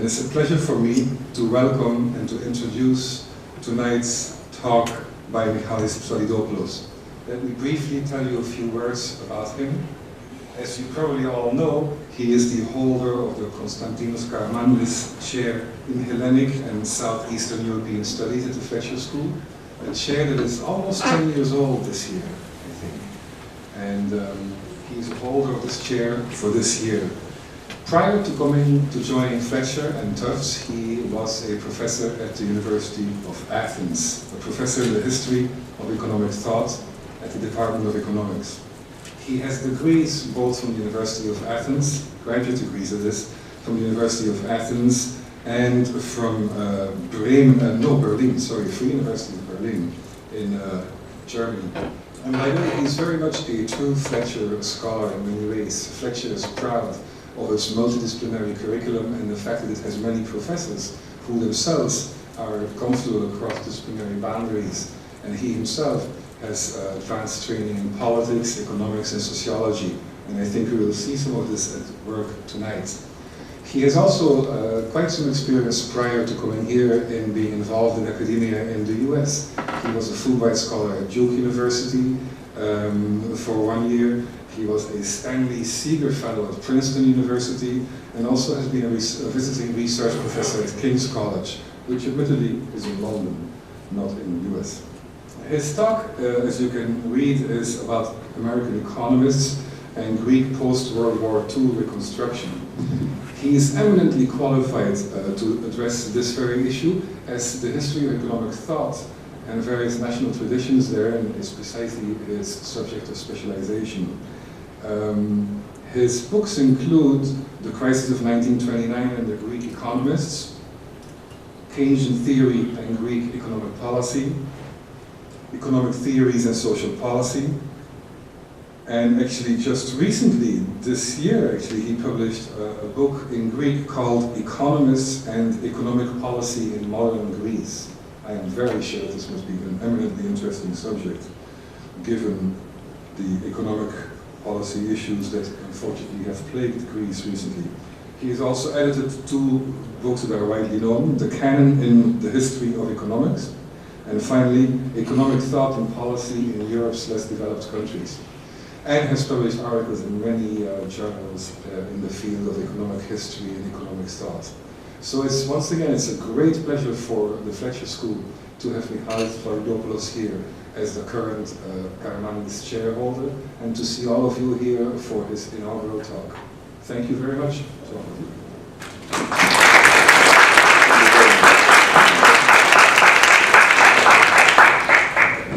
And it's a pleasure for me to welcome and to introduce tonight's talk by Michalis Psalidopoulos. Let me briefly tell you a few words about him. As you probably all know, he is the holder of the Constantine Karamanlis Chair in Hellenic and Southeastern European Studies at the Fletcher School, a chair that is almost 10 years old this year, I think. And he's a holder of this chair for this year. Prior to coming to joining Fletcher and Tufts, he was a professor at the University of Athens, a professor in the history of economic thought at the Department of Economics. He has degrees both from the University of Athens, graduate degrees that is, from the University of Athens and from Free University of Berlin in Germany. And by the way, he's very much a true Fletcher scholar in many ways. Fletcher is proud of its multidisciplinary curriculum and the fact that it has many professors who themselves are comfortable across disciplinary boundaries. And he himself has advanced training in politics, economics, and sociology. And I think we will see some of this at work tonight. He has also quite some experience prior to coming here in being involved in academia in the US. He was a Fulbright scholar at Duke University for 1 year. He was a Stanley Seeger Fellow at Princeton University and also has been a visiting research professor at King's College, which admittedly is in London, not in the US. His talk, as you can read, is about American economists and Greek post-World War II reconstruction. He is eminently qualified to address this very issue, as the history of economic thought and various national traditions therein is precisely his subject of specialization. His books include The Crisis of 1929 and the Greek Economists, Keynesian Theory and Greek Economic Policy, Economic Theories and Social Policy, and actually just recently, this year actually, he published a book in Greek called Economists and Economic Policy in Modern Greece. I am very sure this must be an eminently interesting subject, given the economic policy issues that unfortunately have plagued Greece recently. He has also edited 2 books that are widely known, The Canon in the History of Economics, and finally, Economic Thought and Policy in Europe's Less Developed Countries, and has published articles in many journals in the field of economic history and economic thought. So it's, once again, it's a great pleasure for the Fletcher School to have Michalis Psalidopoulos here as the current Karamanlis Chair holder, and to see all of you here for his inaugural talk. Thank you very much to all of you.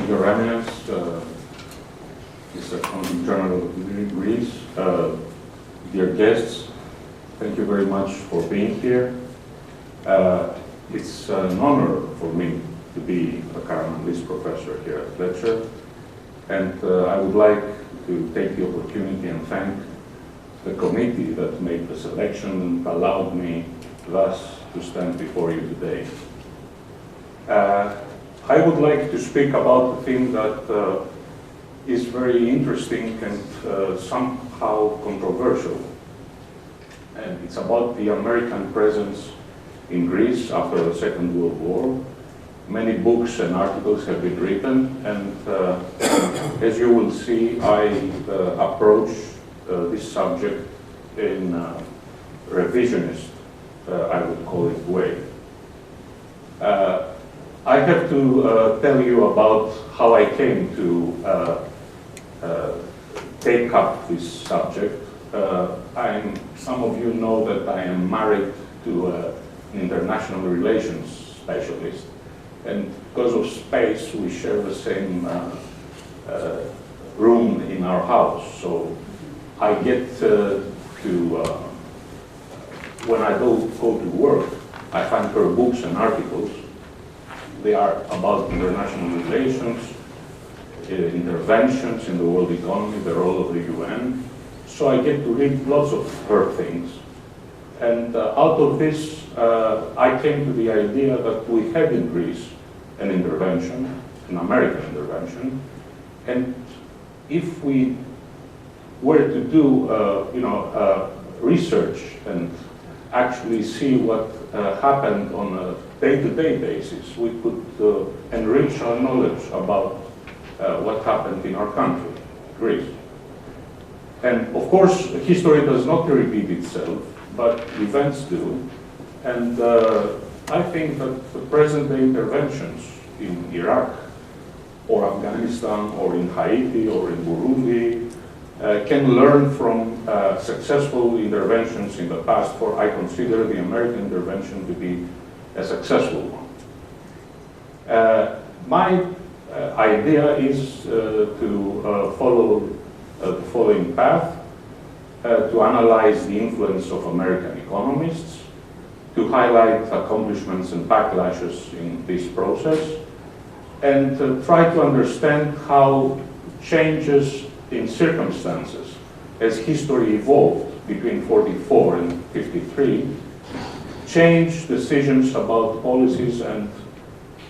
Your Eminence, Mr. Consul General of Greece, dear guests, thank you very much for being here. It's an honor for me to be a Karamanlis professor here at Fletcher, and I would like to take the opportunity and thank the committee that made the selection and allowed me thus to stand before you today. I would like to speak about a thing that is very interesting and somehow controversial. And it's about the American presence in Greece after the Second World War. Many books and articles have been written, and as you will see, I approach this subject in a revisionist, I would call it, way. I have to tell you about how I came to take up this subject. Some of you know that I am married to an international relations specialist, and because of space, we share the same room in our house. So I get when I go to work, I find her books and articles. They are about international relations, interventions in the world economy, the role of the UN. So I get to read lots of her things. And out of this, I came to the idea that we had in Greece an intervention, an American intervention, and if we were to do research and actually see what happened on a day-to-day basis, we could enrich our knowledge about what happened in our country, Greece. And of course, history does not repeat itself, but events do. And I think that the present-day interventions in Iraq, or Afghanistan, or in Haiti, or in Burundi, can learn from successful interventions in the past, for I consider the American intervention to be a successful one. My idea is to follow the following path, to analyze the influence of American economists, to highlight accomplishments and backlashes in this process, and to try to understand how changes in circumstances as history evolved between 44 and 53 changed decisions about policies and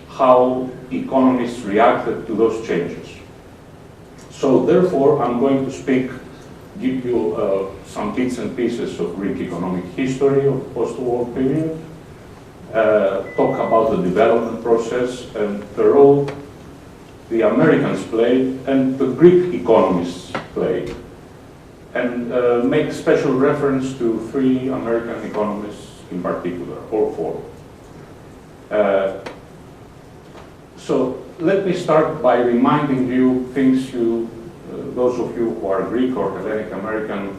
how economists reacted to those changes. So therefore, I'm going to give you some bits and pieces of Greek economic history of the post-war period, talk about the development process and the role the Americans played and the Greek economists played, and make special reference to 3 American economists in particular, or 4. So let me start by reminding you things those of you who are Greek or Hellenic American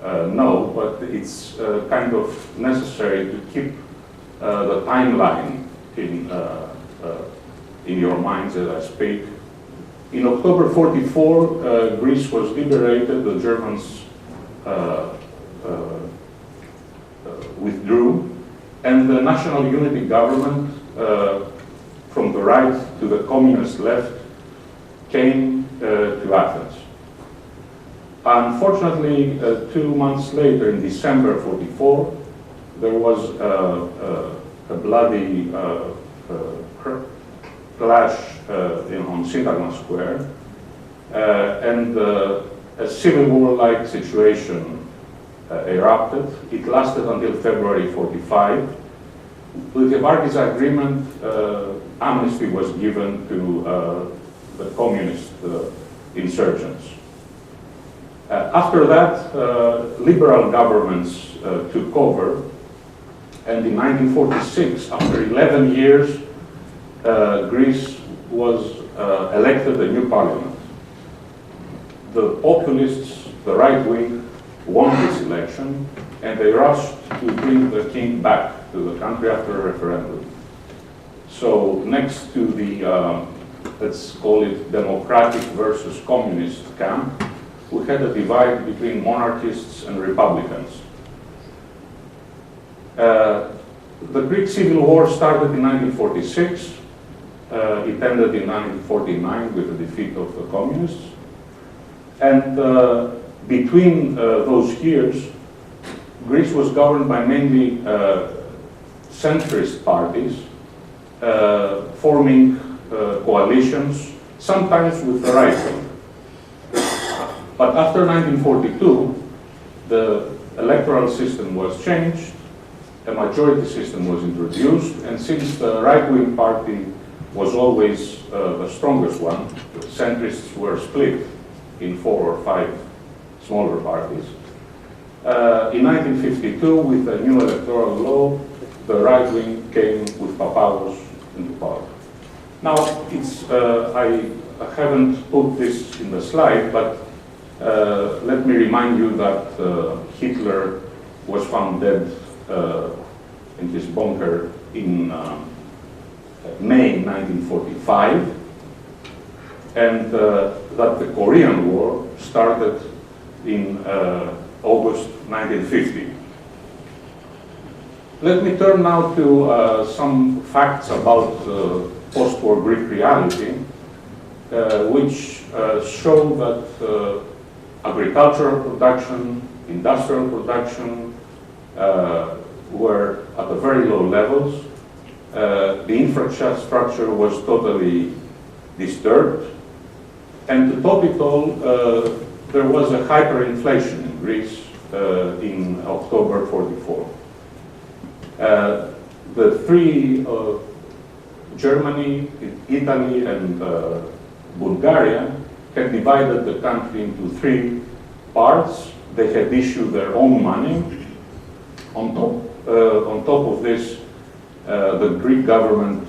know, but it's kind of necessary to keep the timeline in your minds as I speak. In October 44, Greece was liberated, the Germans withdrew, and the national unity government, from the right to the communist left, came to Athens. Unfortunately, 2 months later, in December 44, there was a bloody clash on Syntagma Square, and a civil war-like situation erupted. It lasted until February 45. With the Vargas Agreement, amnesty was given to the communist insurgents. After that, liberal governments took over, and in 1946, after 11 years, Greece was elected a new parliament. The populists, the right wing, won this election, and they rushed to bring the king back to the country after a referendum. So next to the, let's call it democratic versus communist camp, we had a divide between monarchists and republicans. The Greek Civil War started in 1946. It ended in 1949 with the defeat of the communists. And between those years, Greece was governed by mainly centrist parties, forming coalitions, sometimes with the right wing. But after 1942, the electoral system was changed, a majority system was introduced, and since the right-wing party was always the strongest one, the centrists were split in 4 or 5 smaller parties. In 1952, with the new electoral law, the right wing came with Papavos into power. Now, it's, I haven't put this in the slide, but let me remind you that Hitler was found dead in his bunker in May 1945, and that the Korean War started in August 1950. Let me turn now to some facts about post-war Greek reality, which show that agricultural production, industrial production were at a very low levels. The infrastructure was totally disturbed. And to top it all, there was a hyperinflation in Greece in October 44. The three, Germany, Italy, and Bulgaria, had divided the country into three parts. They had issued their own money. On top of this, the Greek government,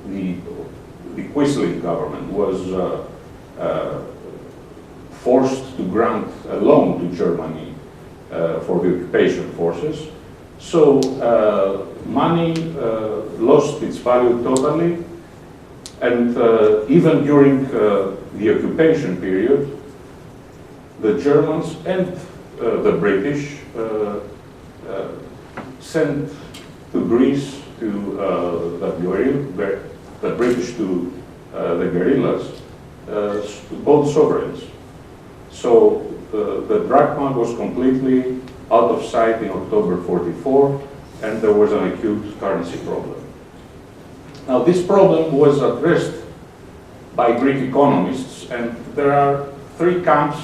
the Quisling government, was forced to grant a loan to Germany for the occupation forces. So money lost its value totally, and even during the occupation period, the Germans and the British sent to Greece to the British to the guerrillas, both sovereigns. So the drachma was completely out of sight in October 44, and there was an acute currency problem. Now, this problem was addressed by Greek economists, and there are three camps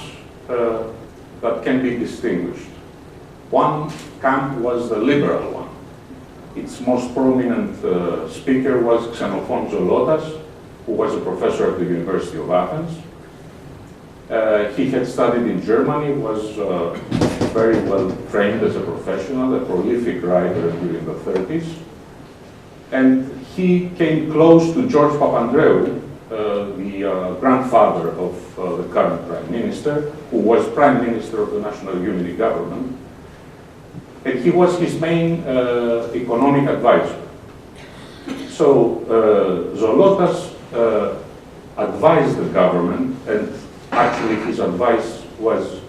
that can be distinguished. One camp was the liberal one. Its most prominent speaker was Xenophon Zolotas, who was a professor at the University of Athens. He had studied in Germany, was very well trained as a professional, a prolific writer during the 30s. And he came close to George Papandreou, the grandfather of the current Prime Minister, who was Prime Minister of the National Unity Government. And he was his main economic advisor. So Zolotas advised the government, and actually his advice was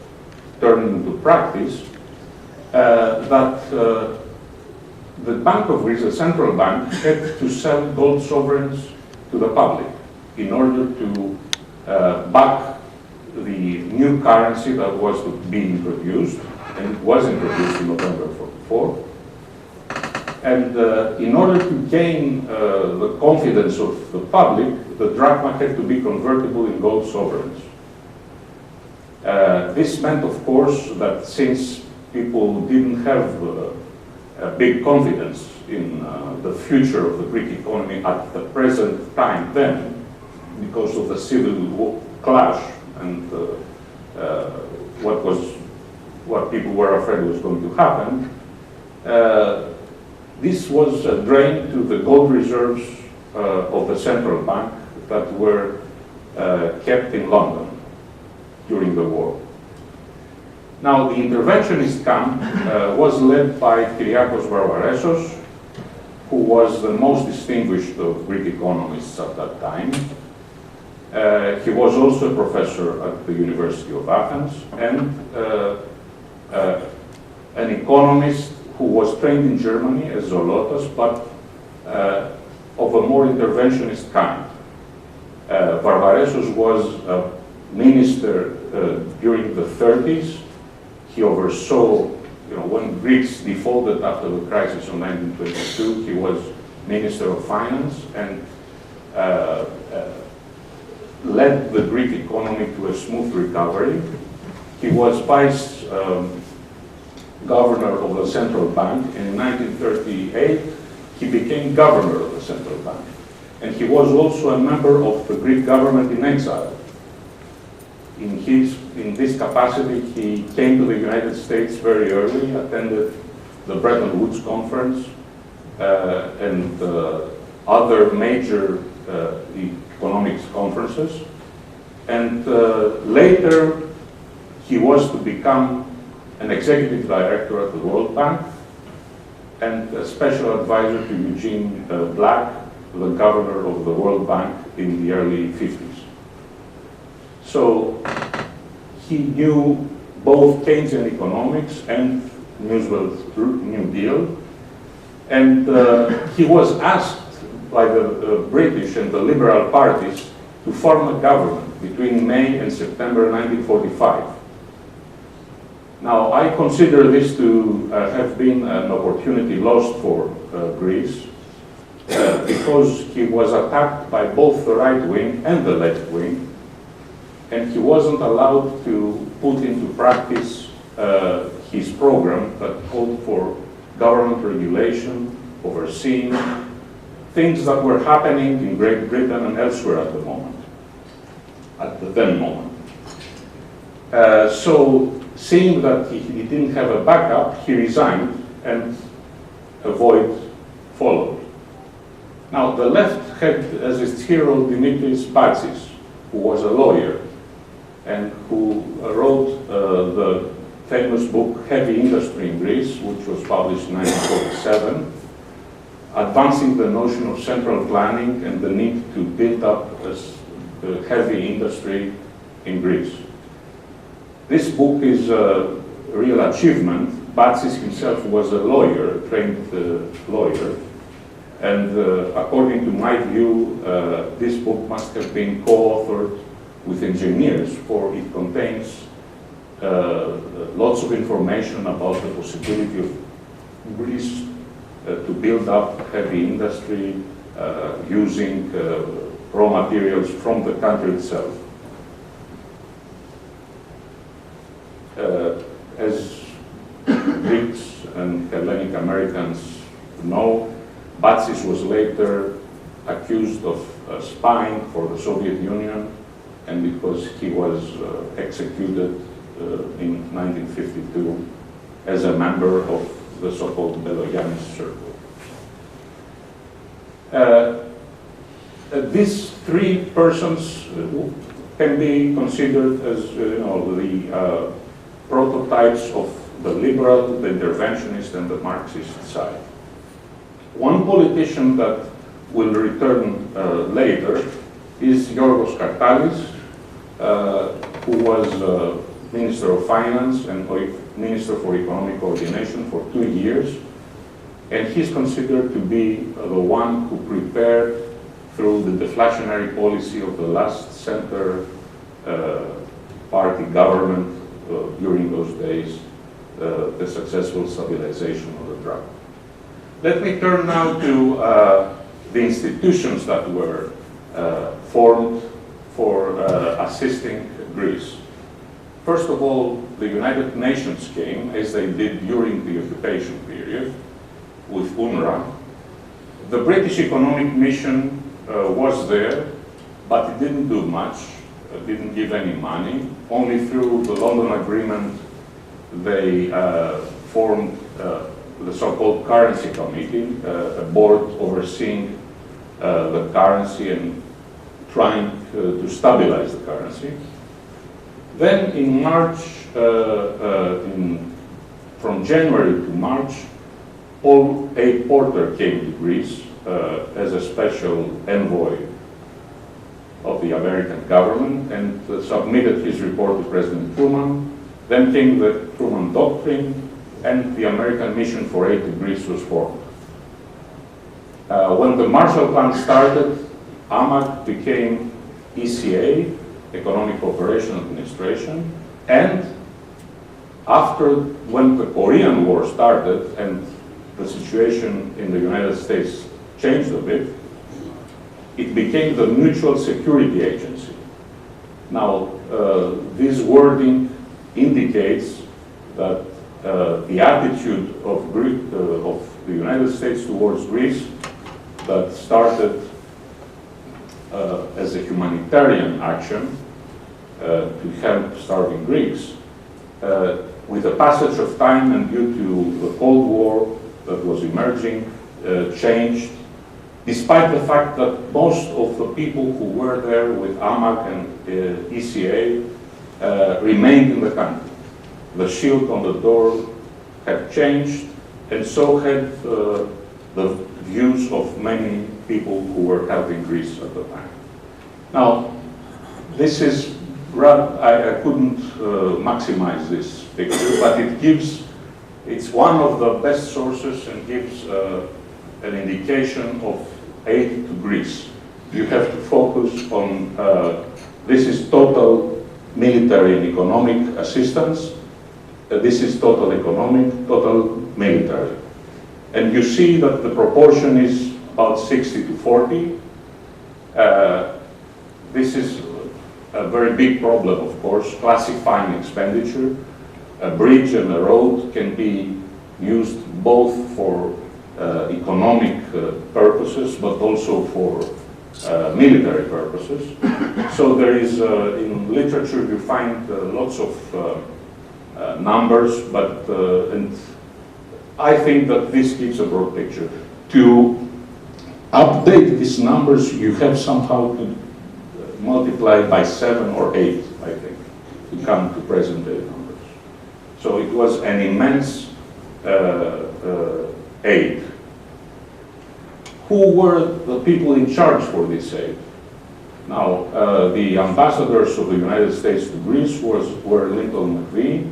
turned into practice, that the Bank of Greece, the central bank, had to sell gold sovereigns to the public in order to back the new currency that was to be introduced, and it was introduced in November 44. And in order to gain the confidence of the public, the drachma had to be convertible in gold sovereigns. This meant, of course, that since people didn't have a big confidence in the future of the Greek economy at the present time then, because of the civil clash and what people were afraid was going to happen, this was a drain to the gold reserves of the central bank that were kept in London during the war. Now, the interventionist camp was led by Kyriakos Varvaresos, who was the most distinguished of Greek economists at that time. He was also a professor at the University of Athens, and an economist who was trained in Germany as Zolotas, but of a more interventionist kind. Varvaresos was a minister during the 30s. He oversaw, when Greeks defaulted after the crisis of 1922, he was Minister of Finance and led the Greek economy to a smooth recovery. He was vice governor of the central bank, and in 1938 he became governor of the central bank. And he was also a member of the Greek government in exile. In this capacity, he came to the United States very early, attended the Bretton Woods Conference and other major economics conferences. And later, he was to become an executive director at the World Bank and a special advisor to Eugene Black, the governor of the World Bank in the early 50s. So he knew both Keynesian economics and Roosevelt's New Deal, and he was asked by the British and the liberal parties to form a government between May and September 1945. Now, I consider this to have been an opportunity lost for Greece because he was attacked by both the right wing and the left wing, and he wasn't allowed to put into practice his program that called for government regulation overseeing things that were happening in Great Britain and elsewhere at the moment, at the then moment. So seeing that he didn't have a backup, he resigned and a void followed. Now the left had as its hero Dimitris Batsis, who was a lawyer and who wrote the famous book Heavy Industry in Greece, which was published in 1947, advancing the notion of central planning and the need to build up a heavy industry in Greece. This book is a real achievement. Batsis himself was a lawyer, a trained lawyer, and according to my view, this book must have been co-authored with engineers, for it contains lots of information about the possibility of Greece to build up heavy industry using raw materials from the country itself. As Greeks and Hellenic Americans know, Batsis was later accused of spying for the Soviet Union, and because he was executed in 1952 as a member of the so-called Beloyanis circle. These three persons can be considered as the prototypes of the liberal, the interventionist, and the Marxist side. One politician that will return later is Yorgos Kartalis, who was Minister of Finance and Minister for Economic Coordination for 2 years, and he's considered to be the one who prepared, through the deflationary policy of the last center party government during those days, the successful stabilization of the drought. Let me turn now to the institutions that were formed for assisting Greece. First of all, the United Nations came, as they did during the occupation period, with UNRWA. The British Economic Mission was there, but it didn't do much, didn't give any money. Only through the London Agreement they formed the so-called Currency Committee, a board overseeing the currency and trying to stabilize the currency. Then in March, from January to March, Paul A. Porter came to Greece as a special envoy of the American government and submitted his report to President Truman. Then came the Truman Doctrine, and the American Mission for Aid to Greece was formed. When the Marshall Plan started, AMAC became ECA, Economic Cooperation Administration, and after, when the Korean War started and the situation in the United States changed a bit, it became the Mutual Security Agency. Now, this wording indicates that the attitude of the United States towards Greece, that started as a humanitarian action to help starving Greeks, with the passage of time and due to the Cold War that was emerging, changed, despite the fact that most of the people who were there with AMAC and ECA remained in the country. The shield on the door had changed, and so had the views of many people who were helping Greece at the time. Now, this is, I couldn't maximize this picture, but it's one of the best sources and gives an indication of aid to Greece. You have to focus on, this is total military and economic assistance. This is total economic, total military. And you see that the proportion is about 60 to 40. This is a very big problem, of course, classifying expenditure. A bridge and a road can be used both for economic purposes, but also for military purposes. So there is, in literature, you find lots of numbers, but and I think that this gives a broad picture. To update these numbers, you have somehow to multiply by 7 or 8, I think, to come to present-day numbers. So it was an immense aid. Who were the people in charge for this aid? Now, the ambassadors of the United States to Greece were Lincoln McVie,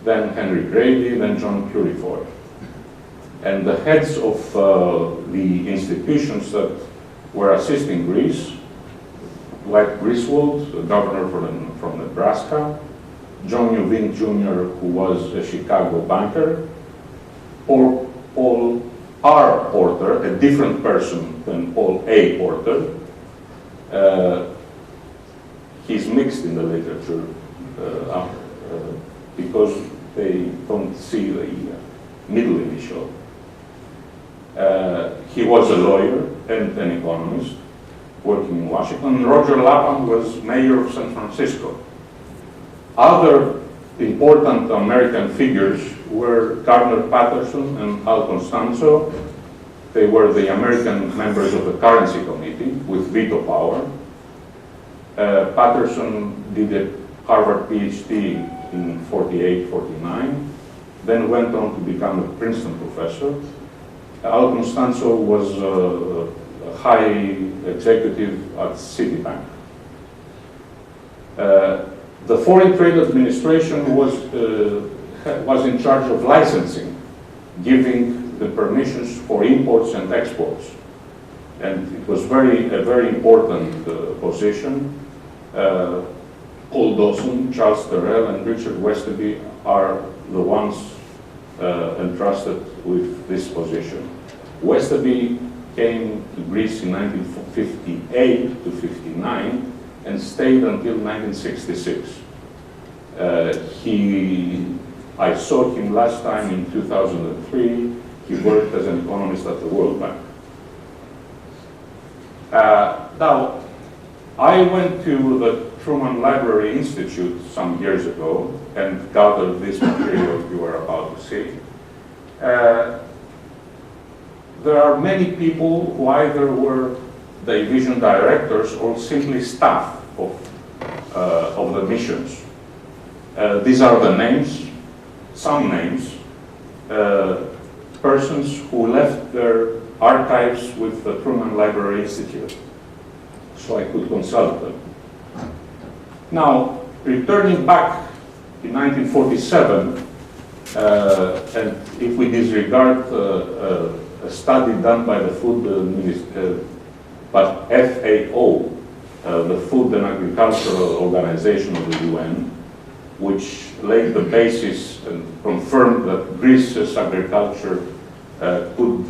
then Henry Grady, then John Purifoy. And the heads of the institutions that were assisting Greece, Dwight Griswold, the governor from Nebraska, John Uving Jr., who was a Chicago banker, or Paul R. Porter, a different person than Paul A. Porter. He's mixed in the literature because they don't see the middle initial. He was a lawyer and an economist working in Washington. Roger Lapham was mayor of San Francisco. Other important American figures were Gardner Patterson and Al Constanzo. They were the American members of the Currency Committee with veto power. Patterson did a Harvard PhD in 48, 49, then went on to become a Princeton professor. Al Constanzo was a high executive at Citibank. The Foreign Trade Administration was in charge of licensing, giving the permissions for imports and exports. And it was a very important position. Paul Dawson, Charles Terrell, and Richard Westoby are the ones entrusted with this position. Westoby came to Greece in 1958 to 59 and stayed until 1966. I saw him last time in 2003. He worked as an economist at the World Bank. Now, I went to the Truman Library Institute some years ago and gathered this material you are about to see. There are many people who either were division directors or simply staff of the missions. These are the names, some names, persons who left their archives with the Truman Library Institute, so I could consult them. Now, returning back in 1947, and if we disregard a study done by the Food Ministry, but FAO, the Food and Agricultural Organization of the UN, which laid the basis and confirmed that Greece's agriculture could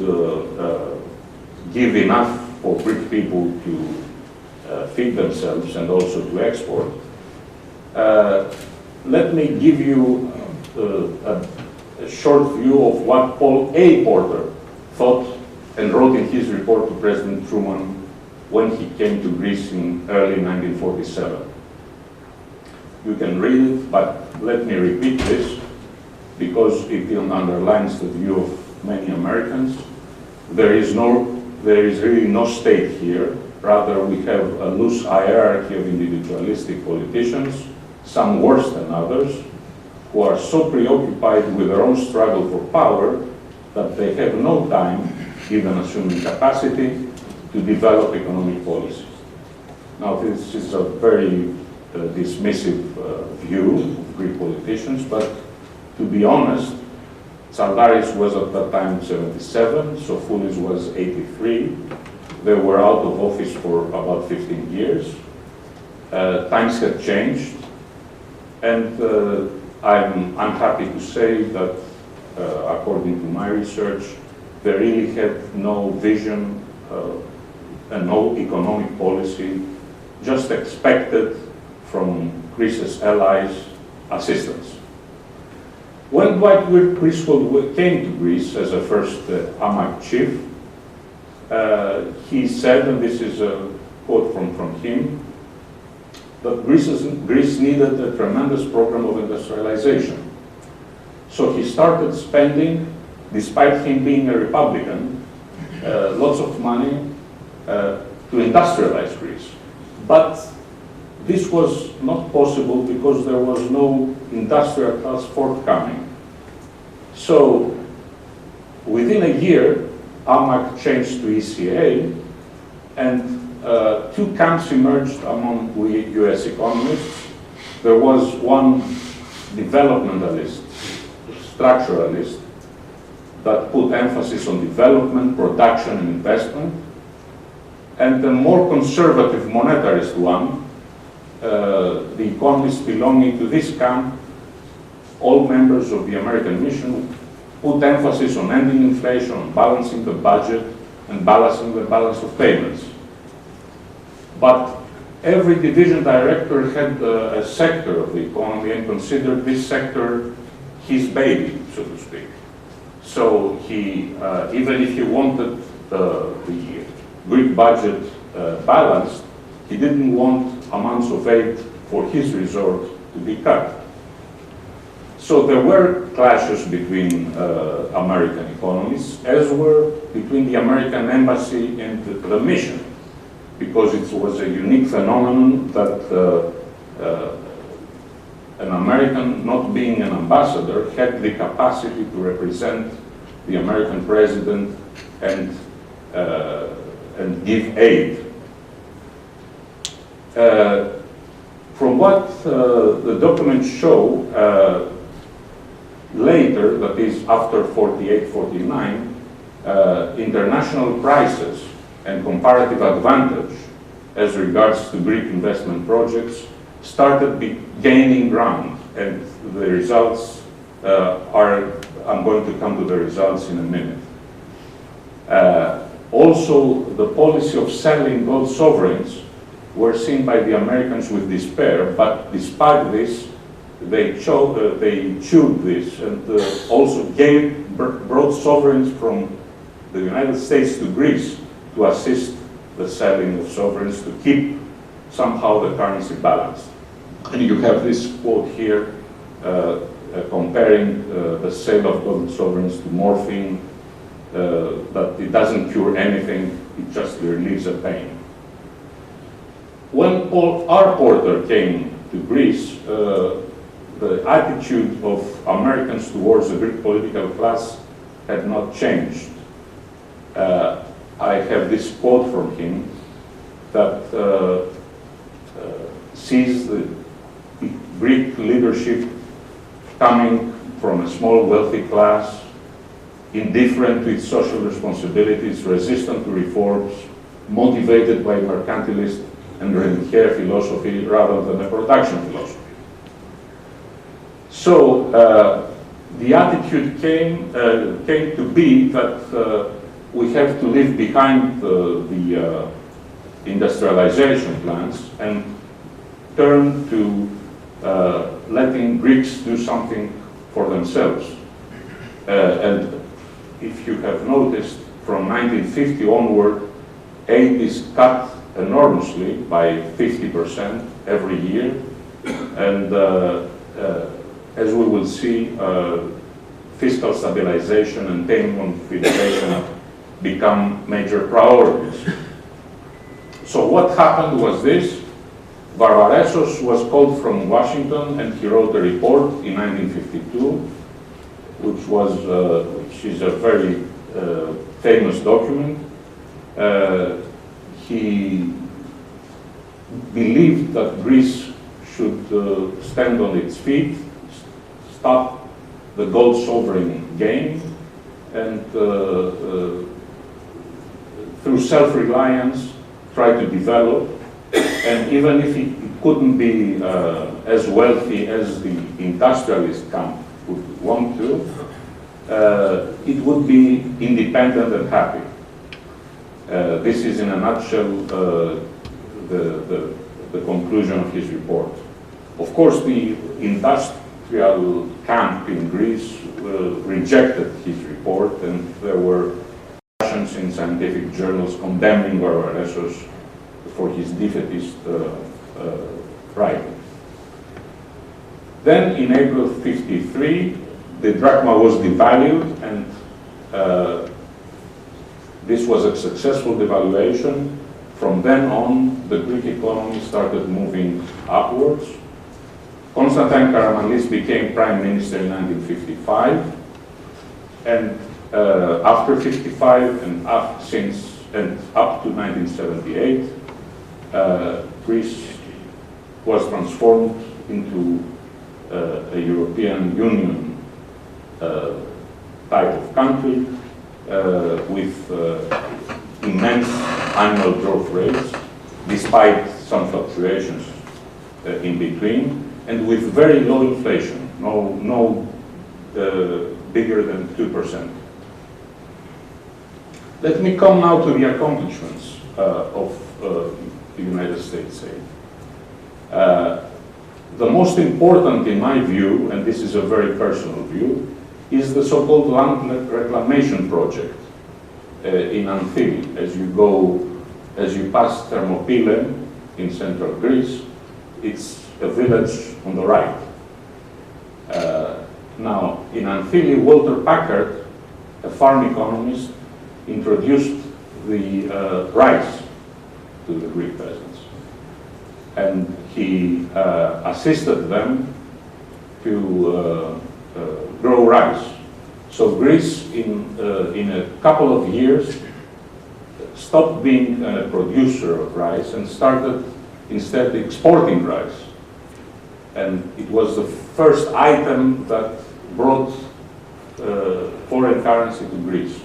give enough for Greek people to feed themselves and also to export. Let me give you a short view of what Paul A. Porter thought and wrote in his report to President Truman when he came to Greece in early 1947. You can read it, but let me repeat this because it underlines the view of many Americans. There is really no state here. Rather, we have a loose hierarchy of individualistic politicians, some worse than others, who are so preoccupied with their own struggle for power that they have no time, even assuming capacity, to develop economic policies. Now, this is a very dismissive view of Greek politicians, but to be honest, Tsaldaris was at that time 77, Sofoulis was 83. They were out of office for about 15 years. Times had changed, and I'm happy to say that, according to my research, they really had no vision and no economic policy, just expected from Greece's allies assistance. When Dwight Griswold came to Greece as a first AMAC chief, he said, and this is a quote from him, that Greece needed a tremendous program of industrialization. So he started spending, despite him being a Republican, lots of money to industrialize Greece. But this was not possible because there was no industrial class forthcoming. So within a year, AMAC changed to ECA, and two camps emerged among US economists. There was one developmentalist, structuralist, that put emphasis on development, production, and investment, and the more conservative monetarist one, the economists belonging to this camp, all members of the American mission, put emphasis on ending inflation, on balancing the budget, and balancing the balance of payments. But every division director had a sector of the economy and considered this sector his baby, so to speak. So he, even if he wanted the Greek budget balanced, he didn't want amounts of aid for his resort to be cut. So there were clashes between American economists, as were between the American embassy and the mission, because it was a unique phenomenon that an American, not being an ambassador, had the capacity to represent the American president and give aid. From what the documents show, later, that is after 48-49, international prices and comparative advantage as regards to Greek investment projects started gaining ground, and the results I'm going to come to the results in a minute. Also, the policy of selling gold sovereigns were seen by the Americans with despair, but despite this, they chewed this and also brought sovereigns from the United States to Greece to assist the selling of sovereigns to keep somehow the currency balanced. And you have this quote here comparing the sale of gold sovereigns to morphine, that it doesn't cure anything, it just relieves the pain. When R. Porter came to Greece, the attitude of Americans towards the Greek political class had not changed. I have this quote from him that sees the Greek leadership coming from a small wealthy class, indifferent to its social responsibilities, resistant to reforms, motivated by mercantilist and rentier philosophy rather than a production philosophy. So the attitude came to be that we have to leave behind the industrialization plans and turn to letting Greeks do something for themselves. And if you have noticed, from 1950 onward, aid is cut enormously by 50% every year, and as we will see, fiscal stabilization and payment configuration become major priorities. So what happened was this: Varvaresos was called from Washington, and he wrote a report in 1952, which is a very famous document. He believed that Greece should stand on its feet, stop the gold sovereign game, and through self-reliance try to develop. And even if it couldn't be as wealthy as the industrialist camp would want to, it would be independent and happy. This is in a nutshell the conclusion of his report. Of course, the industrial camp in Greece rejected his report, and there were discussions in scientific journals condemning Barbaressos for his defeatist writing. Then in April of '53, the drachma was devalued, and this was a successful devaluation. From then on, the Greek economy started moving upwards. Constantine Karamanlis became prime minister in 1955, and after 55 and up to 1978, Greece was transformed into a European Union type of country with immense annual growth rates, despite some fluctuations in between, and with very low inflation, no bigger than 2%. Let me come now to the accomplishments of the United States aid. The most important, in my view, and this is a very personal view, is the so-called land reclamation project in Anthili. As you pass Thermopylae in central Greece, it's a village on the right. Now, in Anthili, Walter Packard, a farm economist, introduced the rice to the Greek peasants. And he assisted them to grow rice. So Greece, in a couple of years, stopped being a producer of rice and started instead exporting rice. And it was the first item that brought foreign currency to Greece.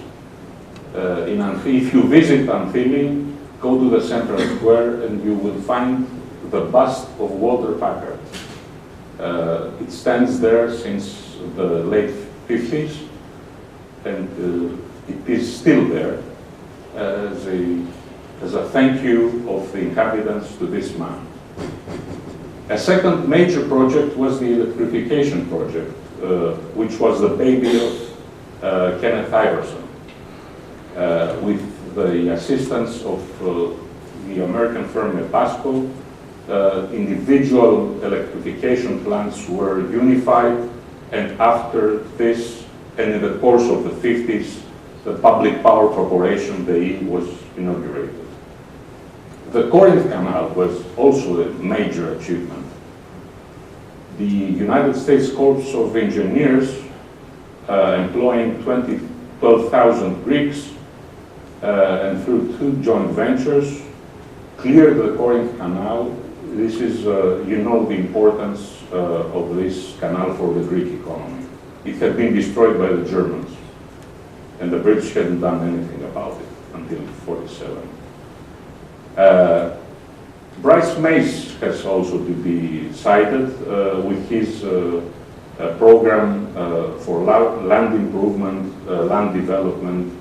If you visit Anthili, go to the central square and you will find the bust of Walter Packard. It stands there since the late 50s, and it is still there as a thank you of the inhabitants to this man. A second major project was the electrification project, which was the baby of Kenneth Iverson, with the assistance of the American firm Nepasco. Individual electrification plants were unified, and after this, and in the course of the 50s, the Public Power Corporation, the E, was inaugurated. The Corinth Canal was also a major achievement. The United States Corps of Engineers, employing 12,000 Greeks, and through 2 joint ventures, cleared the Corinth Canal. This is, you know, the importance of this canal for the Greek economy. It had been destroyed by the Germans, and the British hadn't done anything about it until '47. Bryce Mace has also to be cited with his program for land improvement, land development,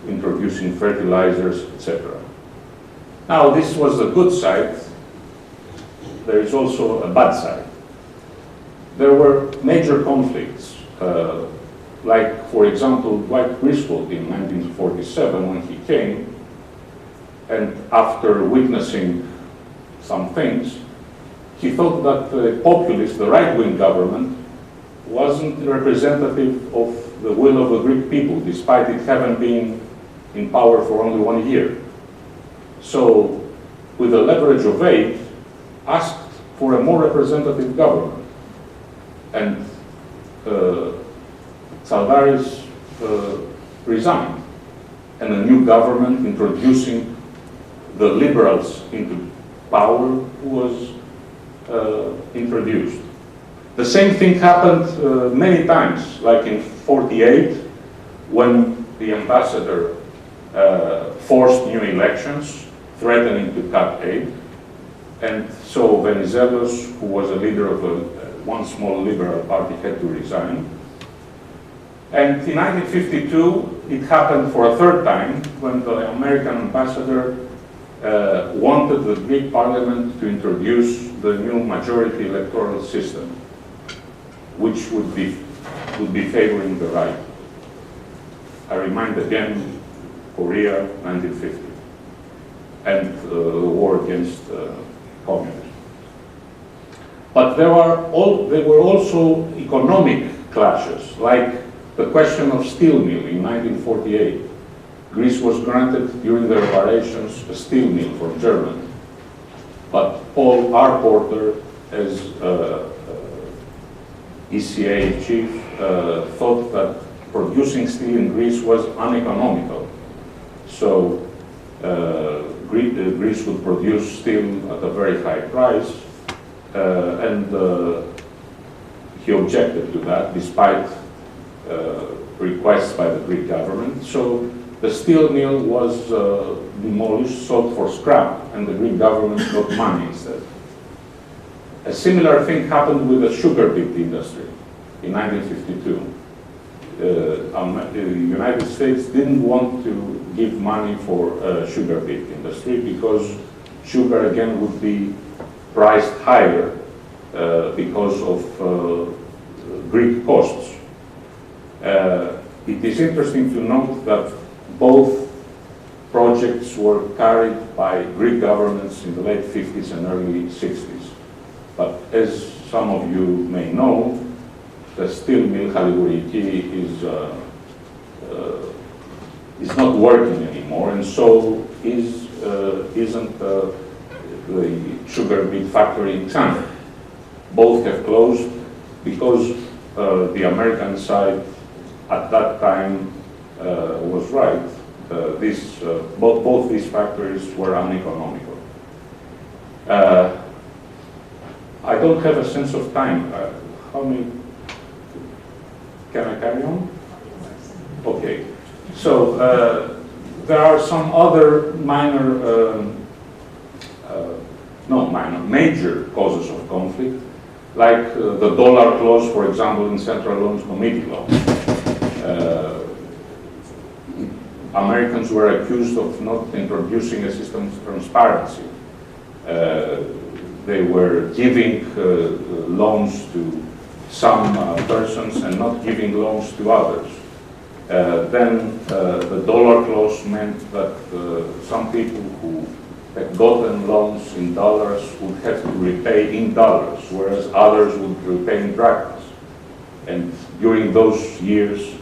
introducing fertilizers, etc. Now, this was the good side. There is also a bad side. There were major conflicts, like, for example, Dwight Griswold in 1947 when he came, and after witnessing some things, he thought that the populist, the right-wing government, wasn't representative of the will of the Greek people, despite it having been in power for only 1 year. So, with the leverage of aid, asked for a more representative government. And Tsaldaris resigned, and a new government introducing the liberals into power was introduced. The same thing happened many times, like in '48, when the ambassador forced new elections, threatening to cut aid. And so Venizelos, who was a leader of one small liberal party, had to resign. And in 1952, it happened for a third time when the American ambassador wanted the Greek parliament to introduce the new majority electoral system. which would be favoring the right. I remind again, Korea, 1950, and the war against communism. But there were also economic clashes, like the question of steel mill in 1948. Greece was granted during the reparations a steel mill from Germany. But Paul R. Porter, as ECA chief, thought that producing steel in Greece was uneconomical. So Greece would produce steel at a very high price, and he objected to that despite requests by the Greek government. So the steel mill was demolished, sold for scrap, and the Greek government got money instead. A similar thing happened with the sugar beet industry in 1952. The United States didn't want to give money for sugar beet industry because sugar again would be priced higher because of Greek costs. It is interesting to note that both projects were carried by Greek governments in the late 50s and early 60s. But as some of you may know, the steel mill Haligouriki is not working anymore, and so isn't the sugar beet factory in Xanthi. Both have closed because the American side at that time was right. Both these factories were uneconomical. I don't have a sense of time. How many? Can I carry on? Okay. So there are some other major causes of conflict, like the dollar clause, for example, in Central Loans Committee law. Americans were accused of not introducing a system of transparency. They were giving loans to some persons and not giving loans to others. Then the dollar clause meant that some people who had gotten loans in dollars would have to repay in dollars, whereas others would repay in drachmas. And during those years,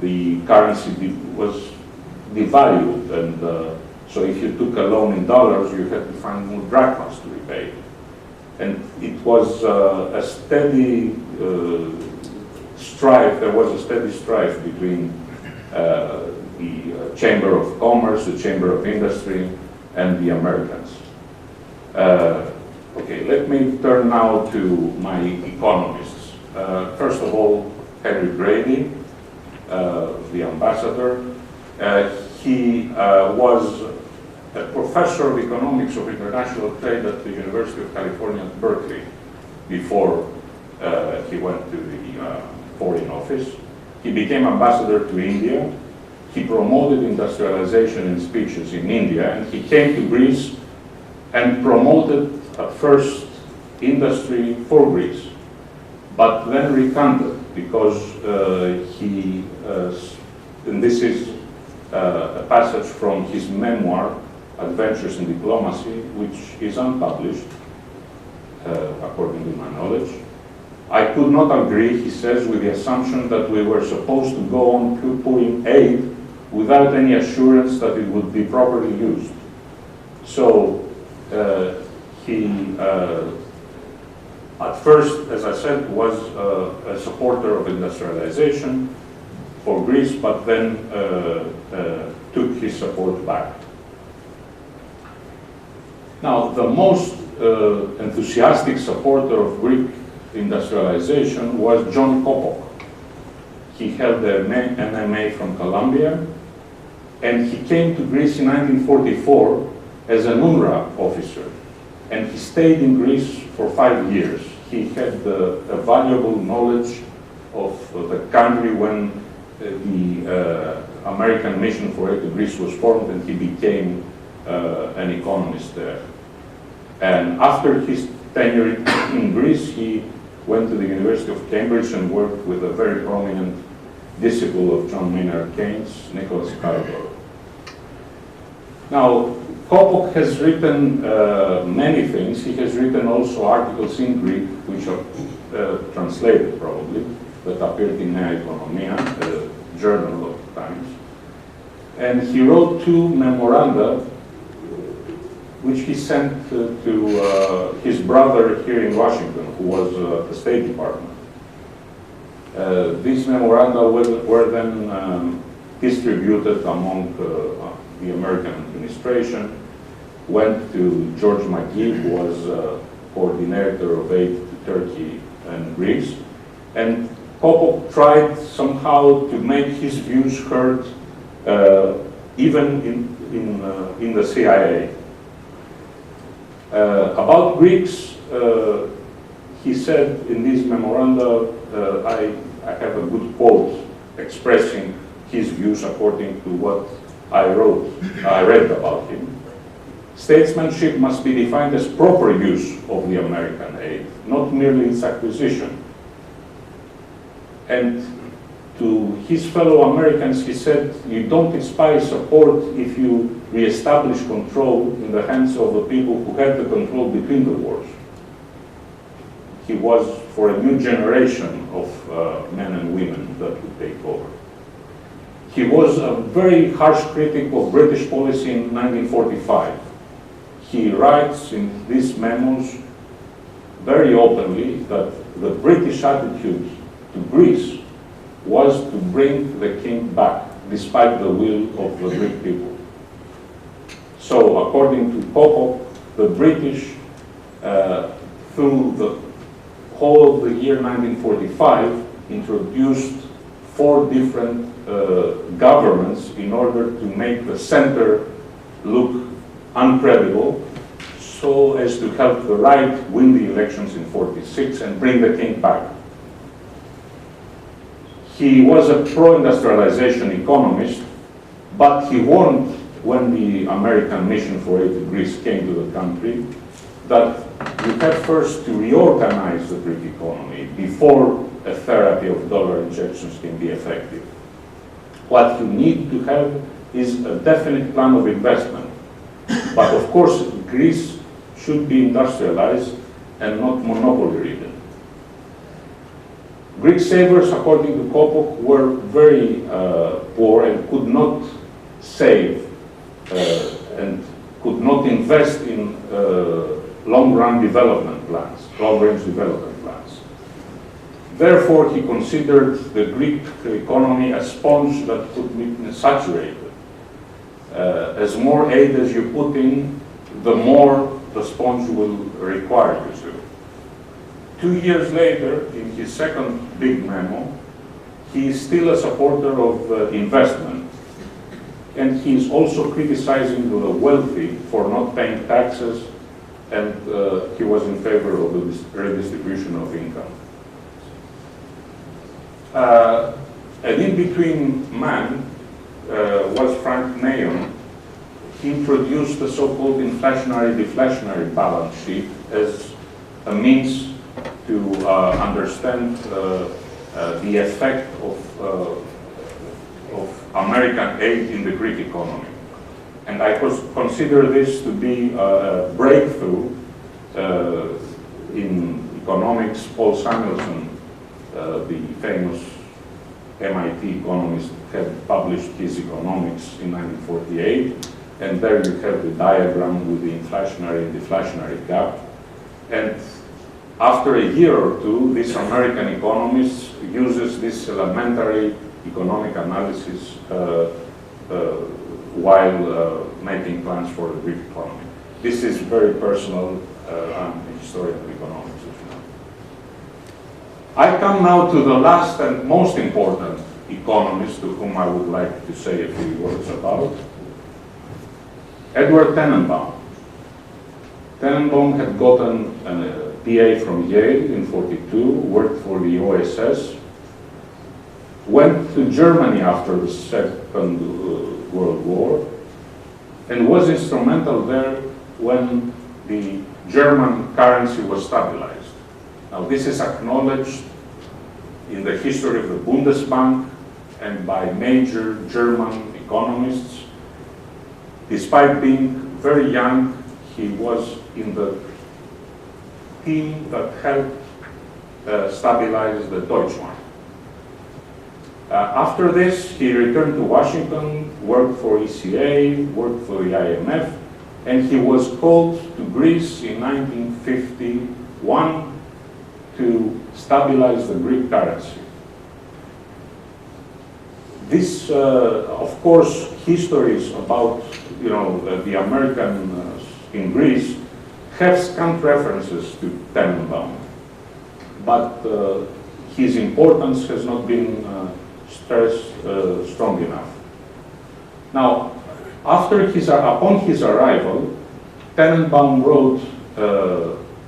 the currency was devalued, and so if you took a loan in dollars, you had to find more drachmas to repay. And it was a steady strife. There was a steady strife between the Chamber of Commerce, the Chamber of Industry, and the Americans. Okay, let me turn now to my economists. First of all, Henry Grady, the ambassador. He was a professor of economics of international trade at the University of California at Berkeley before he went to the Foreign Office. He became ambassador to India. He promoted industrialization in speeches in India, and he came to Greece and promoted at first industry for Greece, but then recanted because and this is a passage from his memoir, Adventures in Diplomacy, which is unpublished, according to my knowledge. I could not agree, he says, with the assumption that we were supposed to go on pouring aid without any assurance that it would be properly used. So he, at first, as I said, was a supporter of industrialization for Greece, but then took his support back. Now, the most enthusiastic supporter of Greek industrialization was John Kopok. He held an MA from Columbia, and he came to Greece in 1944 as an UNRWA officer, and he stayed in Greece for 5 years. He had a valuable knowledge of the country when the American Mission for Aid to Greece was formed, and he became an economist there. And after his tenure in Greece, he went to the University of Cambridge and worked with a very prominent disciple of John Maynard Keynes, Michalis Psalidopoulos. Now, Kopok has written many things. He has written also articles in Greek, which are translated probably, that appeared in Nea Economia, a journal of the times. And he wrote 2 memoranda, which he sent to his brother here in Washington, who was at the State Department. These memoranda were then distributed among the American administration, went to George McGee, who was coordinator of aid to Turkey and Greece, and Kopok tried somehow to make his views heard even in the CIA. About Greeks, he said in these memoranda, I have a good quote expressing his views according to what I read about him. Statesmanship must be defined as proper use of the American aid, not merely its acquisition. And to his fellow Americans, he said, you don't inspire support if you reestablish control in the hands of the people who had the control between the wars. He was for a new generation of men and women that would take over. He was a very harsh critic of British policy in 1945. He writes in these memos very openly that the British attitude to Greece was to bring the king back, despite the will of the Greek people. So, according to Kopok, the British, through the whole of the year 1945, introduced 4 different governments in order to make the center look uncredible, so as to help the right win the elections in 46 and bring the king back. He was a pro-industrialization economist, but he warned when the American mission for aid to Greece came to the country that you have first to reorganize the Greek economy before a therapy of dollar injections can be effective. What you need to have is a definite plan of investment. But of course, Greece should be industrialized and not monopoly-ridden. Greek savers, according to Kopok, were very poor and could not save and could not invest in long-run development plans, long-range development plans. Therefore, he considered the Greek economy a sponge that could be saturated. As more aid as you put in, the more the sponge will require you to. 2 years later, in his second big memo, he is still a supporter of investment. And he is also criticizing the wealthy for not paying taxes, and he was in favor of the redistribution of income. An in-between man was Frank Nayon. He introduced the so-called inflationary-deflationary balance sheet as a means to understand the effect of American aid in the Greek economy. And I consider this to be a breakthrough in economics. Paul Samuelson, the famous MIT economist, had published his economics in 1948. And there you have the diagram with the inflationary and deflationary gap. And after a year or two, this American economist uses this elementary economic analysis while making plans for the Greek economy. This is very personal. I'm a historian of economics, as you know. I come now to the last and most important economist to whom I would like to say a few words about. Edward Tenenbaum. Tenenbaum had gotten a PA from Yale in 42, worked for the OSS, went to Germany after the Second World War, and was instrumental there when the German currency was stabilized. Now, this is acknowledged in the history of the Bundesbank and by major German economists. Despite being very young, he was in the team that helped stabilize the Deutschmark. After this, he returned to Washington, worked for ECA, worked for the IMF, and he was called to Greece in 1951 to stabilize the Greek currency. This, of course, histories about the Americans in Greece have scant references to Tenenbaum, but his importance has not been stressed strong enough. Now, upon his arrival, Tenenbaum wrote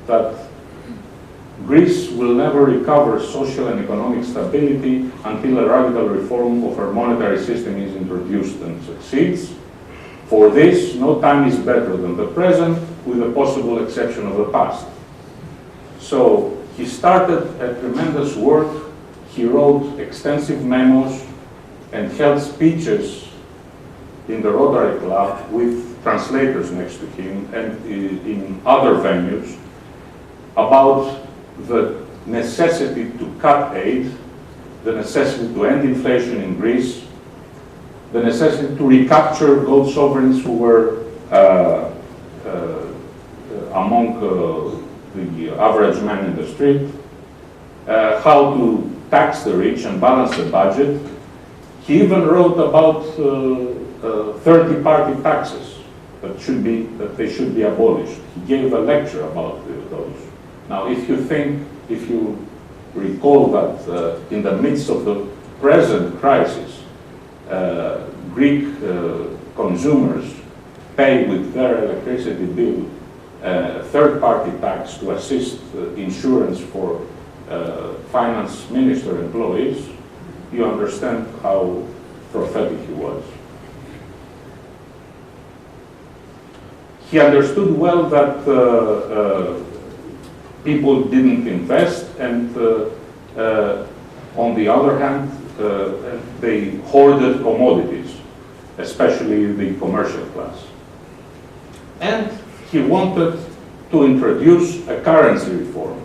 that Greece will never recover social and economic stability until a radical reform of her monetary system is introduced and succeeds. For this, no time is better than the present, with the possible exception of the past. So he started a tremendous work. He wrote extensive memos and held speeches in the Rotary Club with translators next to him and in other venues about the necessity to cut aid, the necessity to end inflation in Greece, the necessity to recapture gold sovereigns who were among the average man in the street, how to tax the rich and balance the budget. He even wrote about 30-party taxes that they should be abolished. He gave a lecture about those. Now, if you recall that in the midst of the present crisis, Greek consumers pay with their electricity bill third-party tax to assist insurance for finance minister employees, you understand how prophetic he was. He understood well that people didn't invest, and on the other hand, they hoarded commodities, especially the commercial class. And he wanted to introduce a currency reform.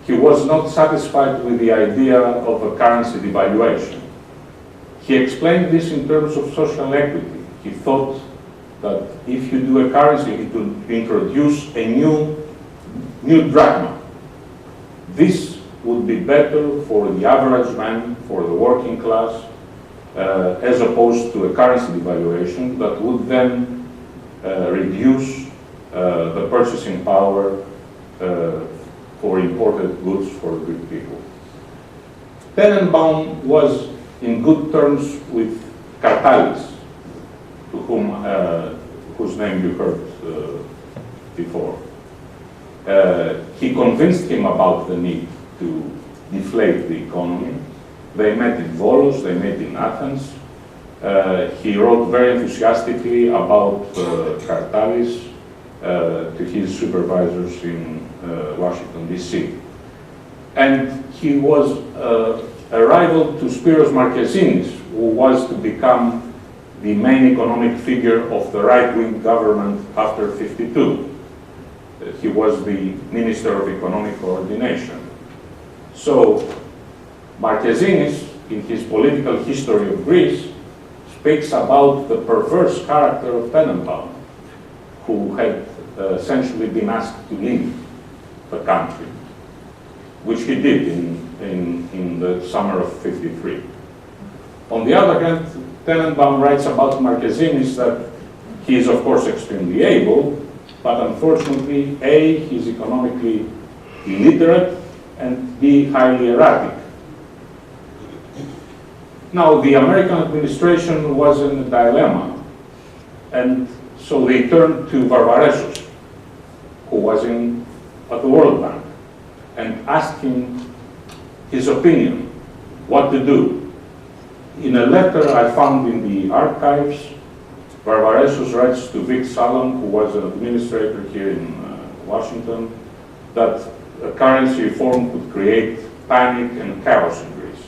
He was not satisfied with the idea of a currency devaluation. He explained this in terms of social equity. He thought that if you do a currency, it will introduce a new drachma. This would be better for the average man, for the working class, as opposed to a currency devaluation that would then reduce the purchasing power for imported goods for Greek people. Tenenbaum was in good terms with Kartalis, to whom, whose name you heard before. He convinced him about the need to deflate the economy. They met in Volos, they met in Athens. He wrote very enthusiastically about Kartalis to his supervisors in Washington, D.C. And he was a rival to Spiros Markezinis, who was to become the main economic figure of the right-wing government after '52. He was the Minister of Economic Coordination. So Markezinis, in his political history of Greece, speaks about the perverse character of Tenenbaum, who had essentially been asked to leave the country, which he did in the summer of '53. On the other hand, Tenenbaum writes about Markezinis that he is, of course, extremely able, but unfortunately, A, he's economically illiterate, and B, highly erratic. Now, the American administration was in a dilemma, and so they turned to Varvaresos, who was at the World Bank, and asked him his opinion, what to do. In a letter I found in the archives, Varvaresos writes to Vic Salom, who was an administrator here in Washington, that a currency reform could create panic and chaos in Greece.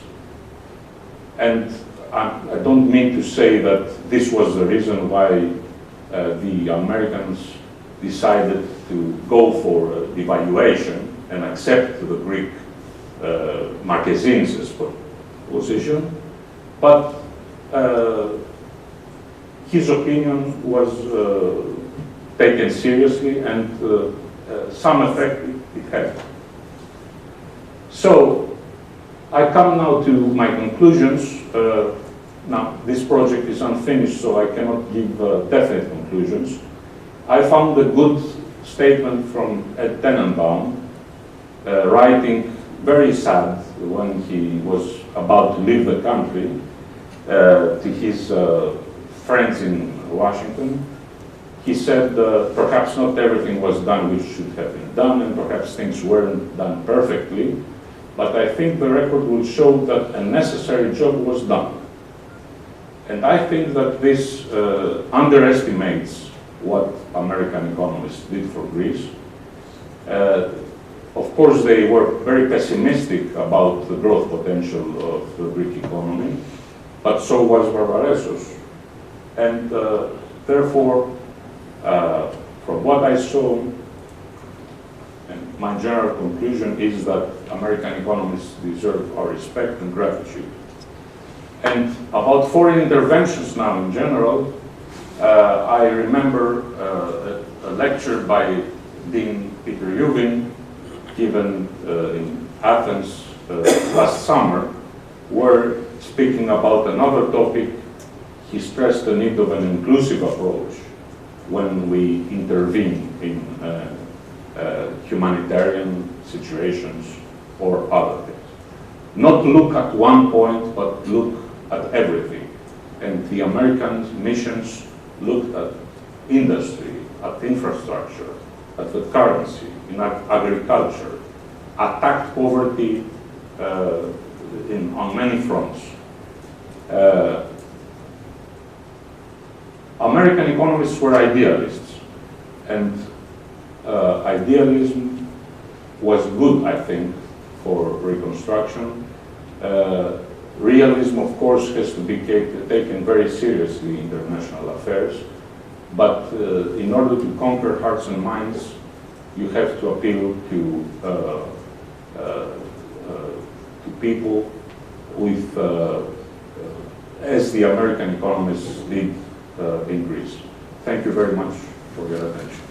And I don't mean to say that this was the reason why the Americans decided to go for devaluation and accept the Greek Marquesines position, but his opinion was taken seriously, and some effect it had. So I come now to my conclusions. Now, this project is unfinished, so I cannot give definite conclusions. I found a good statement from Ed Tenenbaum, writing very sad when he was about to leave the country to his friends in Washington. He said, perhaps not everything was done which should have been done, and perhaps things weren't done perfectly, but I think the record will show that a necessary job was done. And I think that this underestimates what American economists did for Greece. Of course, they were very pessimistic about the growth potential of the Greek economy, but so was Barbaressos. And therefore, from what I saw, and my general conclusion is that American economists deserve our respect and gratitude. And about foreign interventions now in general, I remember a lecture by Dean Peter Uvin given in Athens last summer, where, speaking about another topic, he stressed the need of an inclusive approach when we intervene in humanitarian situations or other things. Not look at one point, but look at everything. And the American missions looked at industry, at infrastructure, at the currency, in agriculture, attacked poverty on many fronts. American economists were idealists, and idealism was good, I think, for reconstruction. Realism, of course, has to be taken very seriously in international affairs, but in order to conquer hearts and minds, you have to appeal to people with, as the American economists did in Greece. Thank you very much for your attention.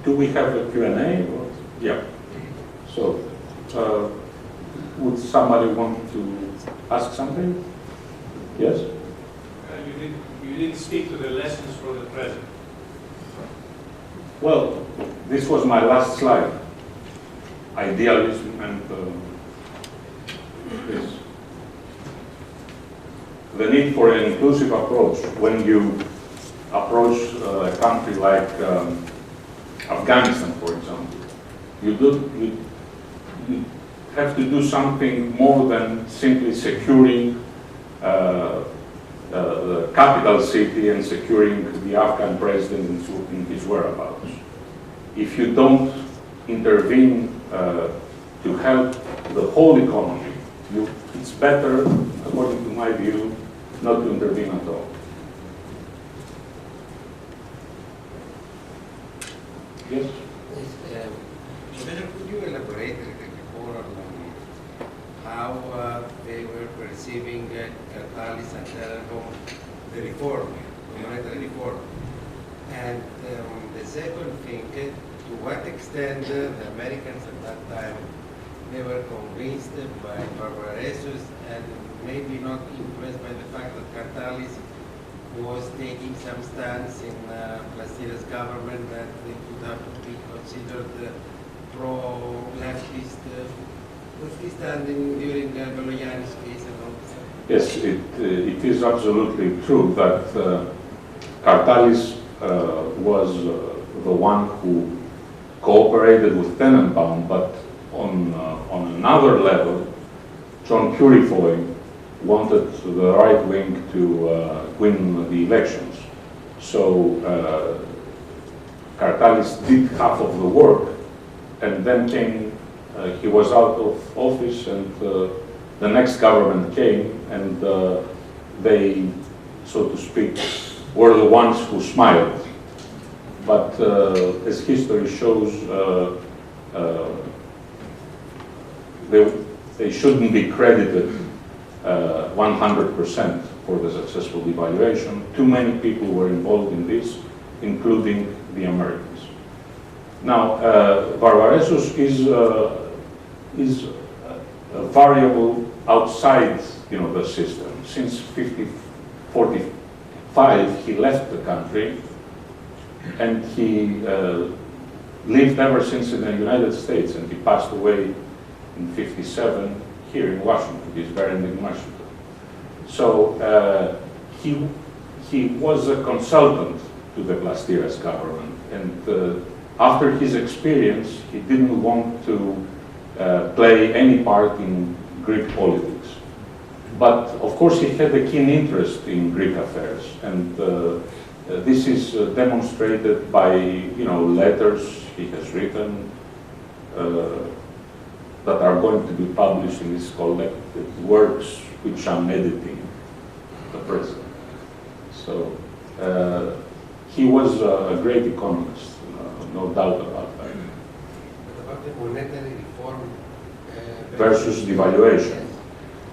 Do we have a Q&A? Yeah. So, would somebody want to ask something? Yes? You didn't speak to the lessons for the present. Well, this was my last slide. Idealism and this. The need for an inclusive approach. When you approach a country like Afghanistan, for example, you have to do something more than simply securing the capital city and securing the Afghan president in his whereabouts. If you don't intervene to help the whole economy, it's better, according to my view, not to intervene at all. Yes? Professor, could you elaborate a little more on how they were perceiving Karamanlis and the reform, monetary reform? And the second thing, to what extent the Americans at that time, they were convinced by Barbaressus and maybe not impressed by the fact that Karamanlis was taking some stance in Plastida's government that they could have to be considered pro-leftist. Was he standing during Beloyan's case and all this? Yes, it is absolutely true that Karamanlis was the one who cooperated with Tenenbaum, but on another level, John Purifoy wanted the right wing to win the elections. So Kartalis did half of the work, and then he was out of office, and the next government came, and they, so to speak, were the ones who smiled. But as history shows, they shouldn't be credited 100% for the successful devaluation. Too many people were involved in this, including the Americans. Now, Varvaresos is a variable outside, the system. Since 1945, he left the country, and he lived ever since in the United States, and he passed away in 1957 here in Washington. He's buried in Washington. So he was a consultant to the Plastiras government, and after his experience, he didn't want to play any part in Greek politics. But of course, he had a keen interest in Greek affairs, and this is demonstrated by letters he has written that are going to be published in his collected works, which I'm editing the president. So he was a great economist, no doubt about that. But about the monetary reform versus devaluation.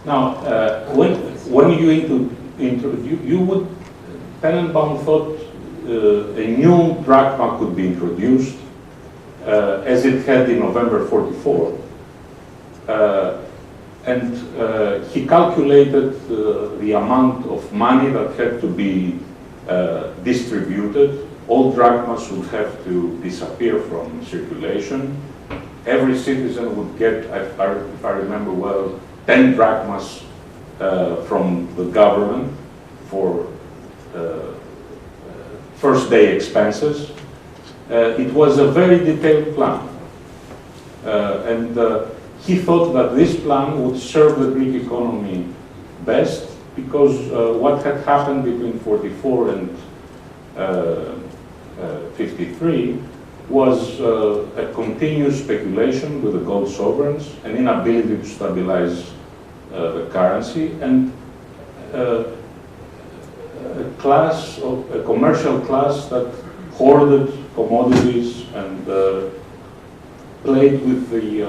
Now, when you would, Tenenbaum thought a new drachma could be introduced, as it had in November 44. And he calculated the amount of money that had to be distributed. All drachmas would have to disappear from circulation. Every citizen would get, if I remember well, 10 drachmas from the government for first day expenses. It was a very detailed plan. And he thought that this plan would serve the Greek economy best, because what had happened between 44 and 53 was a continuous speculation with the gold sovereigns, an inability to stabilize the currency, and a commercial class that hoarded commodities and played with the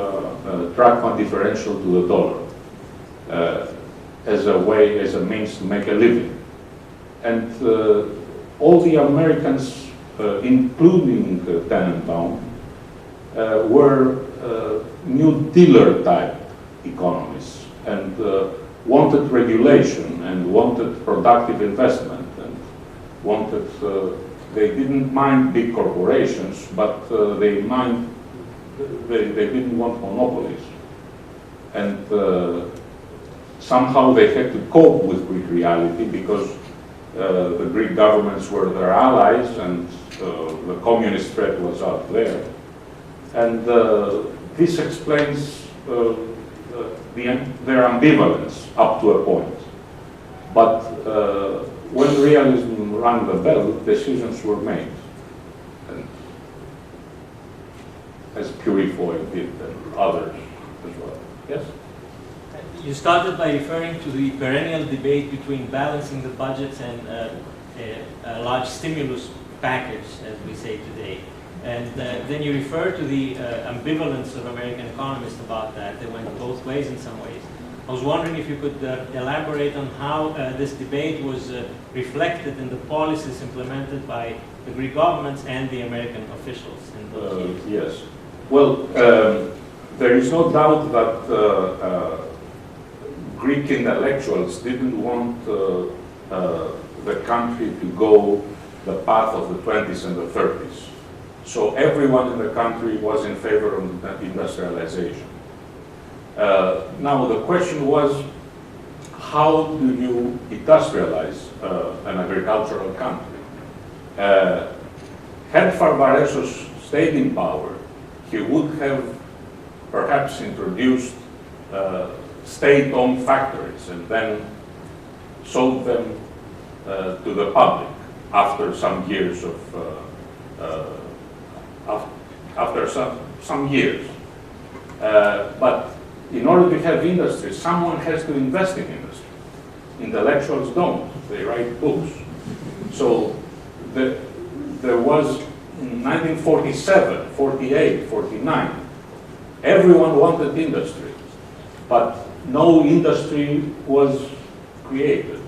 drachma differential to the dollar as a means to make a living. And all the Americans, including Tenenbaum, were new dealer type economists, and wanted regulation, and wanted productive investment, and wanted, they didn't mind big corporations, but they didn't want monopolies. And somehow they had to cope with Greek reality, because the Greek governments were their allies, and the communist threat was out there. And this explains their ambivalence up to a point. But when realism rang the bell, decisions were made. And as Purifoy did, and others as well. Yes? You started by referring to the perennial debate between balancing the budgets and a large stimulus package, as we say today. And then you refer to the ambivalence of American economists about that. They went both ways in some ways. I was wondering if you could elaborate on how this debate was reflected in the policies implemented by the Greek governments and the American officials in those years. Yes. Well, there is no doubt that Greek intellectuals didn't want the country to go the path of the 20s and the 30s. So everyone in the country was in favor of industrialization. Now the question was, how do you industrialize an agricultural country? Had Varvaresos stayed in power, he would have perhaps introduced state-owned factories and then sold them to the public after some years of after some years. But in order to have industry, someone has to invest in industry. Intellectuals don't. They write books. So there was in 1947, 48, 49, everyone wanted industry, but no industry was created.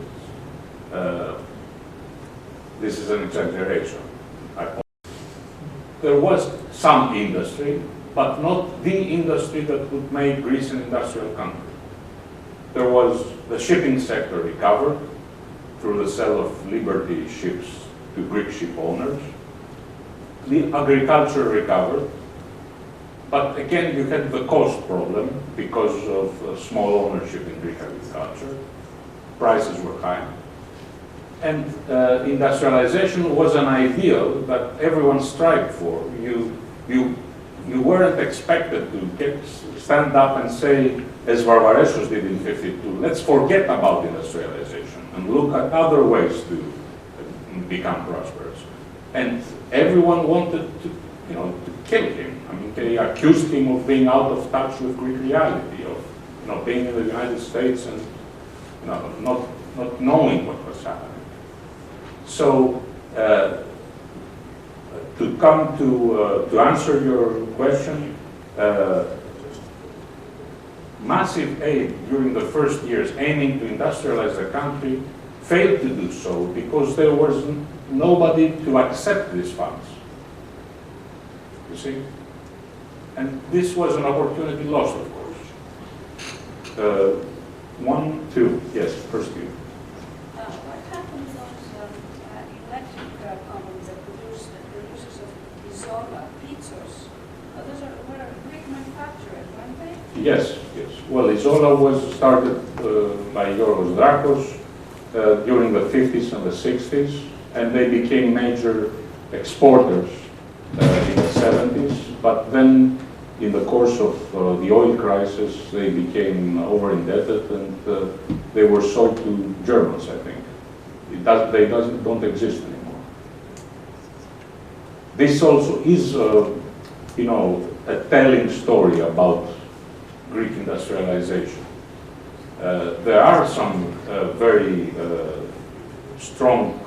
This is an exaggeration. There was some industry, but not the industry that would make Greece an industrial country. There was the shipping sector recovered through the sale of Liberty ships to Greek ship owners. The agriculture recovered, but again you had the cost problem because of small ownership in Greek agriculture. Prices were high. And industrialization was an ideal that everyone strived for. You weren't expected to stand up and say, as Varvaresos did in '52, let's forget about industrialization and look at other ways to become prosperous. And everyone wanted to kill him. I mean, they accused him of being out of touch with Greek reality, of being in the United States and not knowing what was happening. So, to come to answer your question, massive aid during the first years aiming to industrialize the country failed to do so because there was nobody to accept these funds. You see? And this was an opportunity lost, of course. One, two, yes, first you. What happens to those electric companies that produce the producers of Isola, Pizzos? Were Greek manufacturers, weren't they? Yes, yes. Well, Isola was started by Yorgos Drakos during the 50s and the 60s, and they became major exporters in the 70s, but then in the course of the oil crisis, they became over-indebted and they were sold to Germans, I think. They don't exist anymore. This also is, a telling story about Greek industrialization. There are some very strong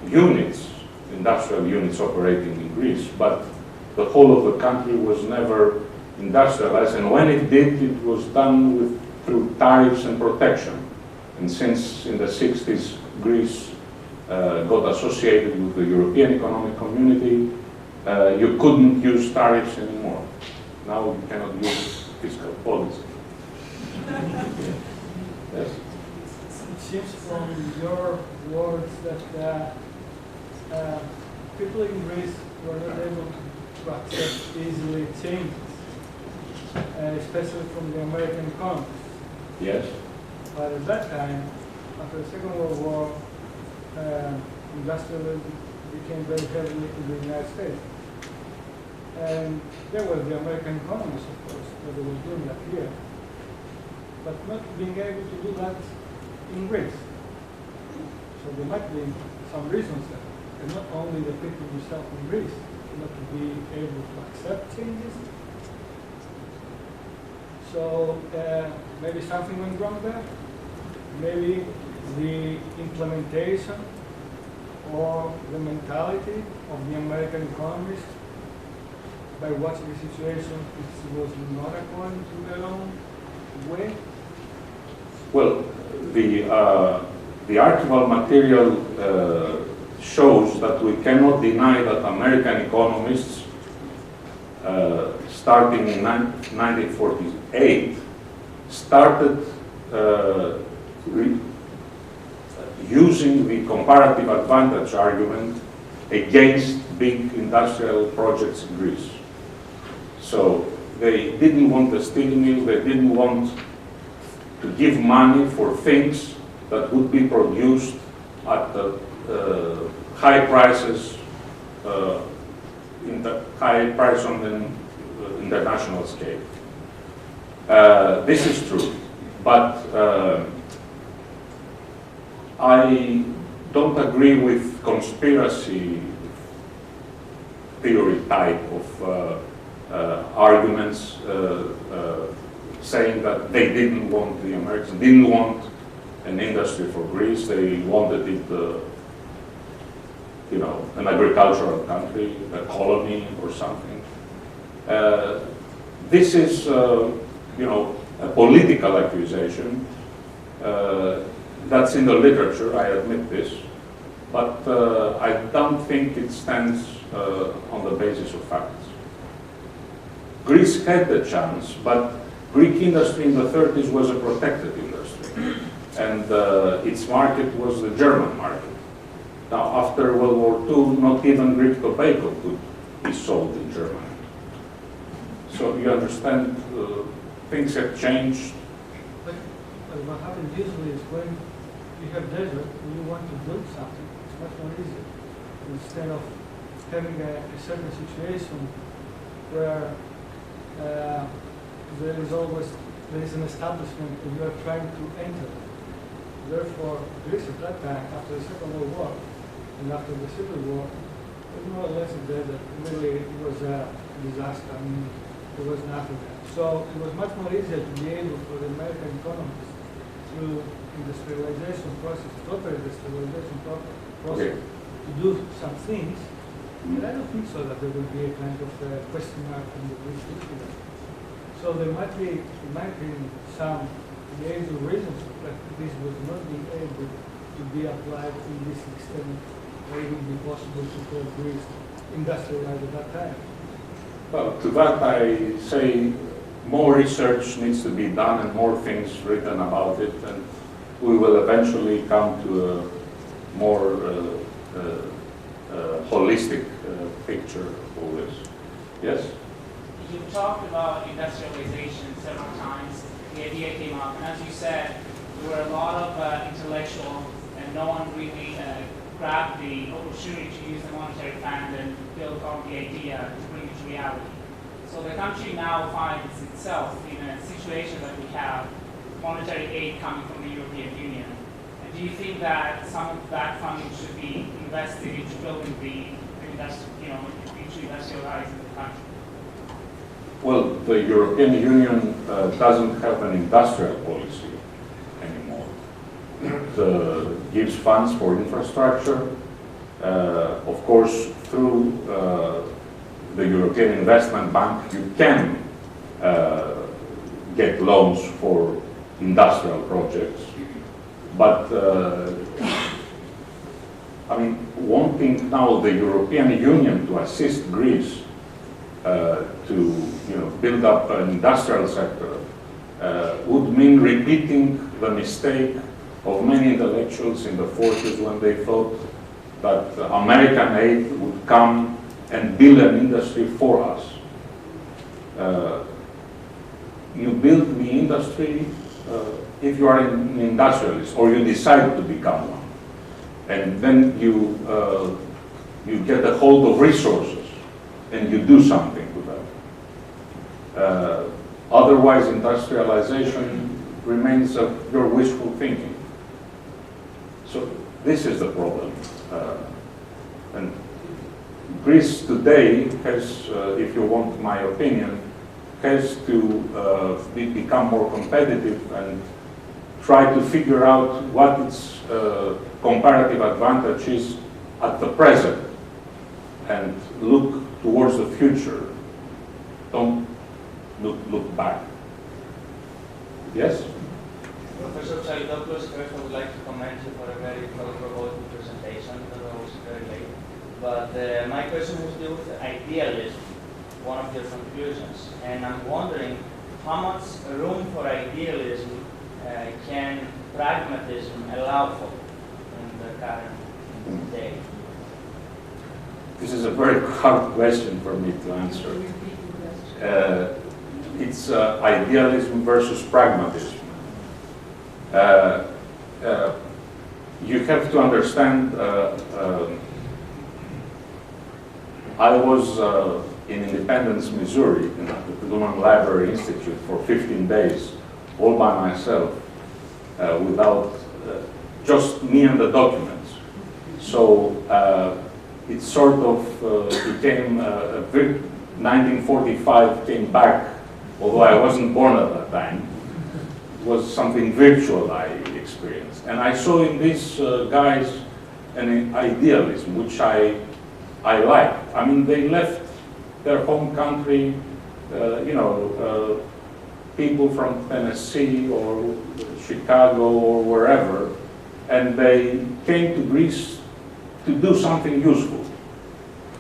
units, industrial units operating in Greece, but the whole of the country was never industrialized, and when it did, it was done through tariffs and protection. And since in the 60s, Greece got associated with the European Economic Community, you couldn't use tariffs anymore. Now you cannot use fiscal policy. Yes? It seems from your words that people in Greece were not able to accept easily changes, especially from the American economies. Yes. But at that time, after the Second World War, industrialism became very heavily in the United States. And there were the American economists, of course, that they were doing that here, but not being able to do that in Greece. So there might be some reasons there. And not only the people themselves in Greece, not to be able to accept changes. So maybe something went wrong there. Maybe the implementation or the mentality of the American economists by watching the situation, it was not according to their own way. Well, the archival material shows that we cannot deny that American economists, starting in 1948, started using the comparative advantage argument against big industrial projects in Greece. So they didn't want the steel mill, they didn't want to give money for things that would be produced at high prices, high price on the international scale. This is true. But I don't agree with conspiracy theory type of arguments saying that they didn't want, the Americans didn't want an industry for Greece, they wanted it, you know, an agricultural country, a colony or something. This is, you know, a political accusation. That's in the literature, I admit this, but I don't think it stands on the basis of facts. Greece had the chance, but Greek industry in the 30s was a protected industry, and its market was the German market. Now, after World War II, not even Greek tobacco could be sold in Germany. So you understand, things have changed. But what happens usually is when you have desert and you want to build something, it's much more easier. Instead of having a certain situation where there is an establishment and you are trying to enter. Therefore, Greece at that time, after the Second World War and after the Civil War, was more or less a desert. Really, it was a disaster. I mean, there was nothing there. So it was much more easier to be able for the American economists through industrialization process, proper industrialization process, to do some things. But I don't think so that there will be a kind of question mark on the Greek history. So there might be, in my opinion, some major reasons that this would not be able to be applied in this extent, or it would be possible to call Greece industrialized at that time. Well, to that I say more research needs to be done and more things written about it, and we will eventually come to a more holistic picture of all this. Yes? You talked about industrialization several times. The idea came up, and as you said, there were a lot of intellectuals, and no one really grabbed the opportunity to use the monetary fund and build on the idea to bring it to reality. So the country now finds itself in a situation that we have monetary aid coming from the European Union. And do you think that some of that funding should be invested into building the into industrializing the country? Well, the European Union doesn't have an industrial policy anymore. It gives funds for infrastructure. Of course, through the European Investment Bank, you can get loans for industrial projects. But, I mean, wanting now the European Union to assist Greece to build up an industrial sector would mean repeating the mistake of many intellectuals in the 40s when they thought that American aid would come and build an industry for us. You build the industry if you are an industrialist or you decide to become one. And then you get a hold of resources and you do something with them. Otherwise, industrialization remains your wishful thinking. So this is the problem. And Greece today has, if you want my opinion, has to become more competitive and try to figure out what its comparative advantage is at the present and look towards the future. Don't look back. Yes? Professor Psalidopoulos, first I would like to commend you for a very thought-provoking presentation, although I was very late. But my question has to do with idealism, one of your conclusions. And I'm wondering how much room for idealism can pragmatism allow for in the current day? This is a very hard question for me to answer. It's idealism versus pragmatism. You have to understand, I was in Independence, Missouri, in the Lumen Library Institute for 15 days all by myself, without just me and the documents. So it sort of became, 1945 came back, although I wasn't born at that time. It was something virtual I experienced. And I saw in these guys an idealism, which I liked. I mean, they left their home country, people from Tennessee or Chicago or wherever, and they came to Greece to do something useful.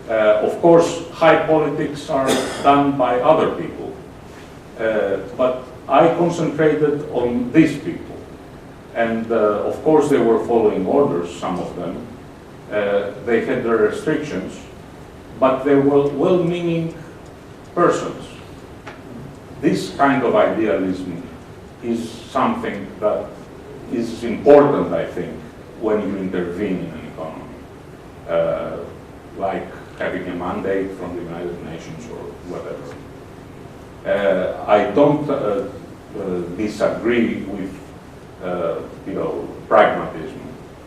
Of course, high politics are done by other people, but I concentrated on these people. And of course, they were following orders, some of them. They had their restrictions, but they were well-meaning persons. This kind of idealism is something that is important, I think, when you intervene in an economy, like having a mandate from the United Nations or whatever. I don't disagree with, pragmatism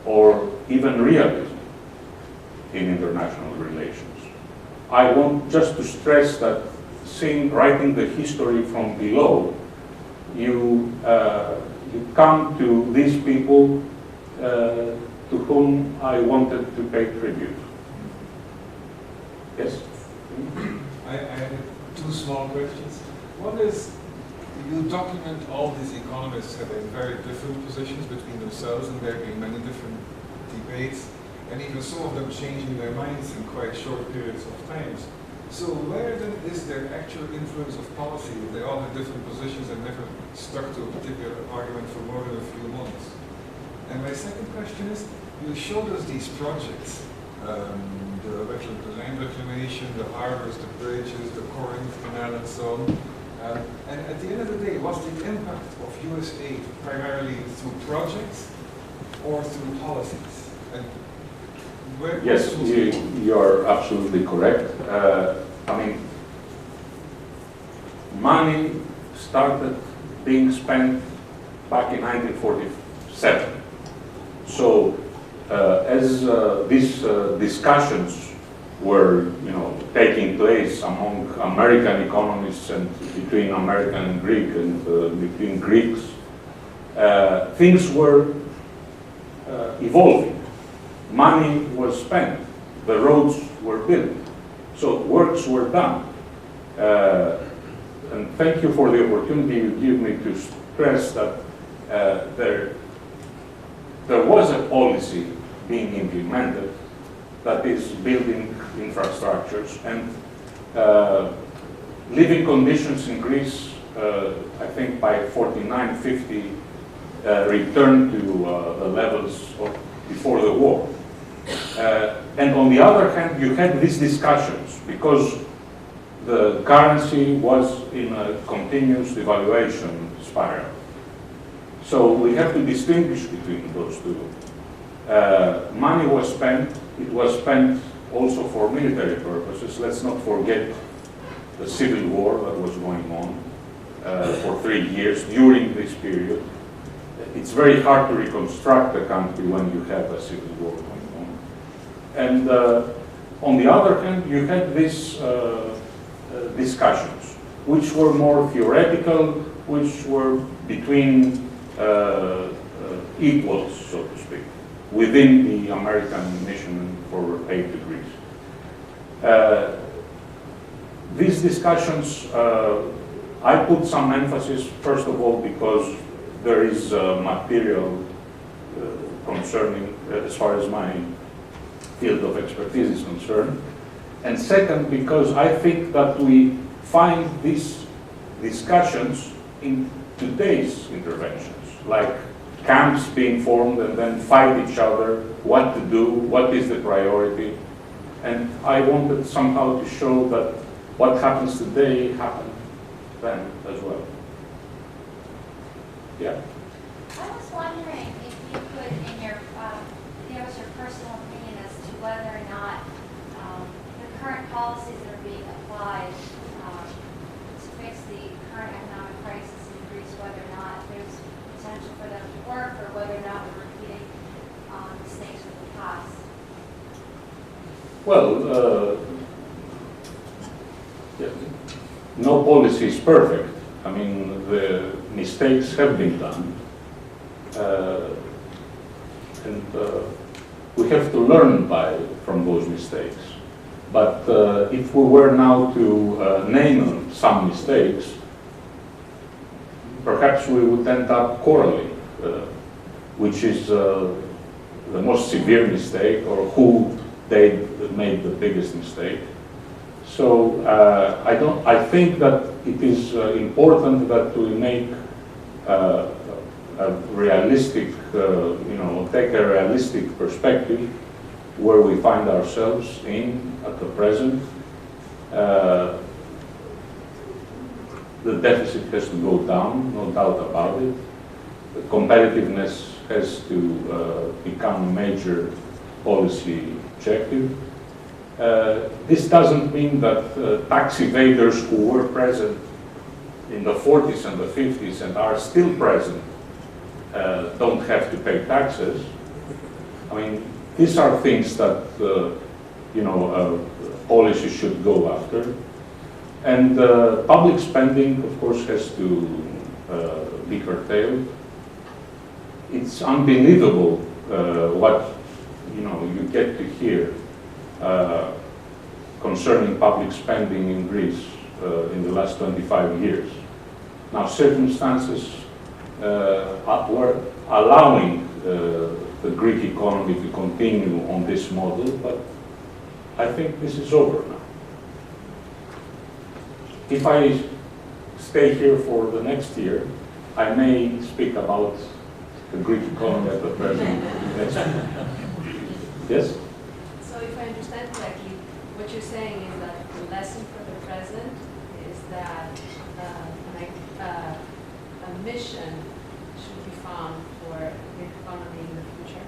or even realism in international relations. I want just to stress that writing the history from below, you come to these people to whom I wanted to pay tribute. Yes? I have two small questions. One is, you document all these economists having very different positions between themselves, and there being many different debates, and even some of them changing their minds in quite short periods of times. So where then is their actual influence of policy if they all have different positions and never stuck to a particular argument for more than a few months? And my second question is, you showed us these projects, the land reclamation, the harbors, the bridges, the Corinth Canal, and so on. And at the end of the day, was the impact of US aid primarily through projects or through policies? And yes, you are absolutely correct. I mean, money started being spent back in 1947. So as these discussions were, taking place among American economists and between American and Greek and between Greeks, things were evolving. Money was spent, the roads were built, so works were done. And thank you for the opportunity you give me to stress that there was a policy being implemented that is building infrastructures, and living conditions in Greece, I think by 49, 50, returned to the levels of before the war. And on the other hand, you had these discussions because the currency was in a continuous devaluation spiral. So we have to distinguish between those two. Money was spent. It was spent also for military purposes. Let's not forget the civil war that was going on for 3 years during this period. It's very hard to reconstruct a country when you have a civil war going on. And on the other hand, you had these discussions, which were more theoretical, which were between equals, so to speak, within the American mission for aid to Greece. These discussions, I put some emphasis, first of all, because there is material concerning, as far as my field of expertise is concerned. And second, because I think that we find these discussions in today's interventions, like camps being formed and then fight each other, what to do, what is the priority. And I wanted somehow to show that what happens today happened then as well. Yeah. I was wondering if you could, in your, give us your personal opinion as to whether or not the current policies that are being applied to fix the current economic crisis in Greece, whether or not Well, yeah, no policy is perfect. I mean, the mistakes have been done. And we have to learn from those mistakes. But if we were now to name some mistakes, perhaps we would end up quarreling, which is the most severe mistake, or who they made the biggest mistake. So I think that it is important that we make a realistic, take a realistic perspective where we find ourselves at the present. The deficit has to go down, no doubt about it. The competitiveness has to become a major policy objective. This doesn't mean that tax evaders who were present in the 40s and the 50s and are still present don't have to pay taxes. I mean, these are things that policy should go after. And public spending, of course, has to be curtailed. It's unbelievable what you get to hear concerning public spending in Greece in the last 25 years. Now, circumstances were allowing the Greek economy to continue on this model, but I think this is over now. If I stay here for the next year, I may speak about the Greek economy at the present next year. Yes? So if I understand correctly, what you're saying is that the lesson for the present is that a mission should be found for the economy in the future.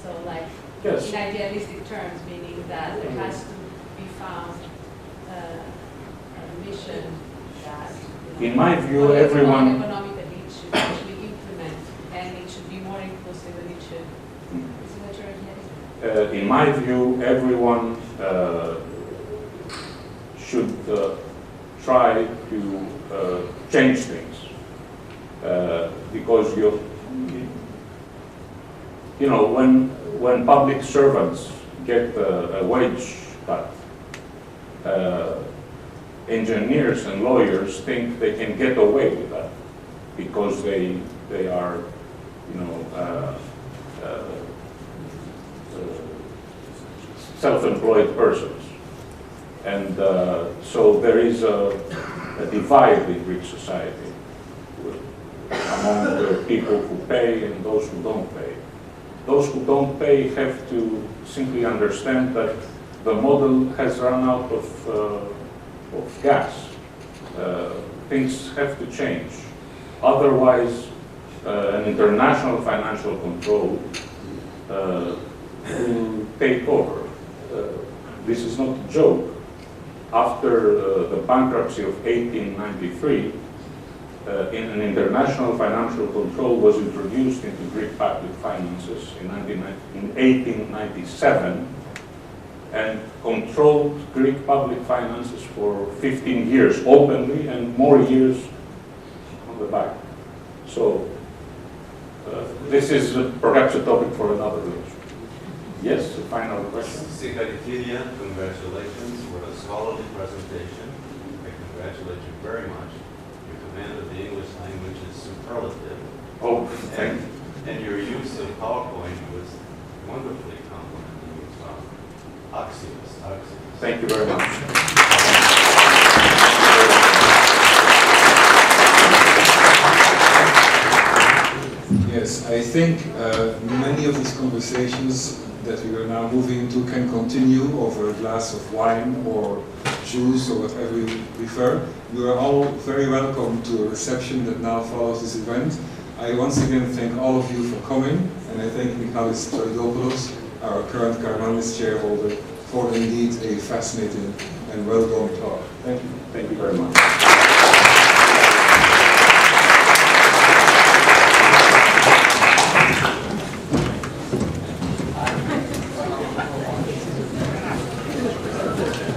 So like, yes, in idealistic terms, meaning that there has to be found a mission that, in my view, everyone... economic that it should actually implement, and it should be more inclusive, and it should... Is it what you're getting? In my view, everyone should try to change things, because when public servants get a wage cut, engineers and lawyers think they can get away with that because they are self-employed persons. And so there is a divide in Greek society among the people who pay and those who don't pay. Those who don't pay have to simply understand that the model has run out of gas. Things have to change. Otherwise, an international financial control will take over. This is not a joke. After the bankruptcy of 1893, an international financial control was introduced into Greek public finances in 1897 and controlled Greek public finances for 15 years openly and more years on the back. So this is perhaps a topic for another lecture. Yes, the final question. Sikarikiria, congratulations. What a scholarly presentation. I congratulate you very much. Your command of the English language is superlative. Oh, thank you. And your use of PowerPoint was wonderfully complimenting as well. Oxius. Thank you very much. Yes, I think many of these conversations that we are now moving into can continue over a glass of wine or juice or whatever you prefer. You are all very welcome to a reception that now follows this event. I once again thank all of you for coming, and I thank Michalis Psalidopoulos, our current Karamanlis Chair holder, for indeed a fascinating and well-done talk. Thank you. Thank you very much. Thank you.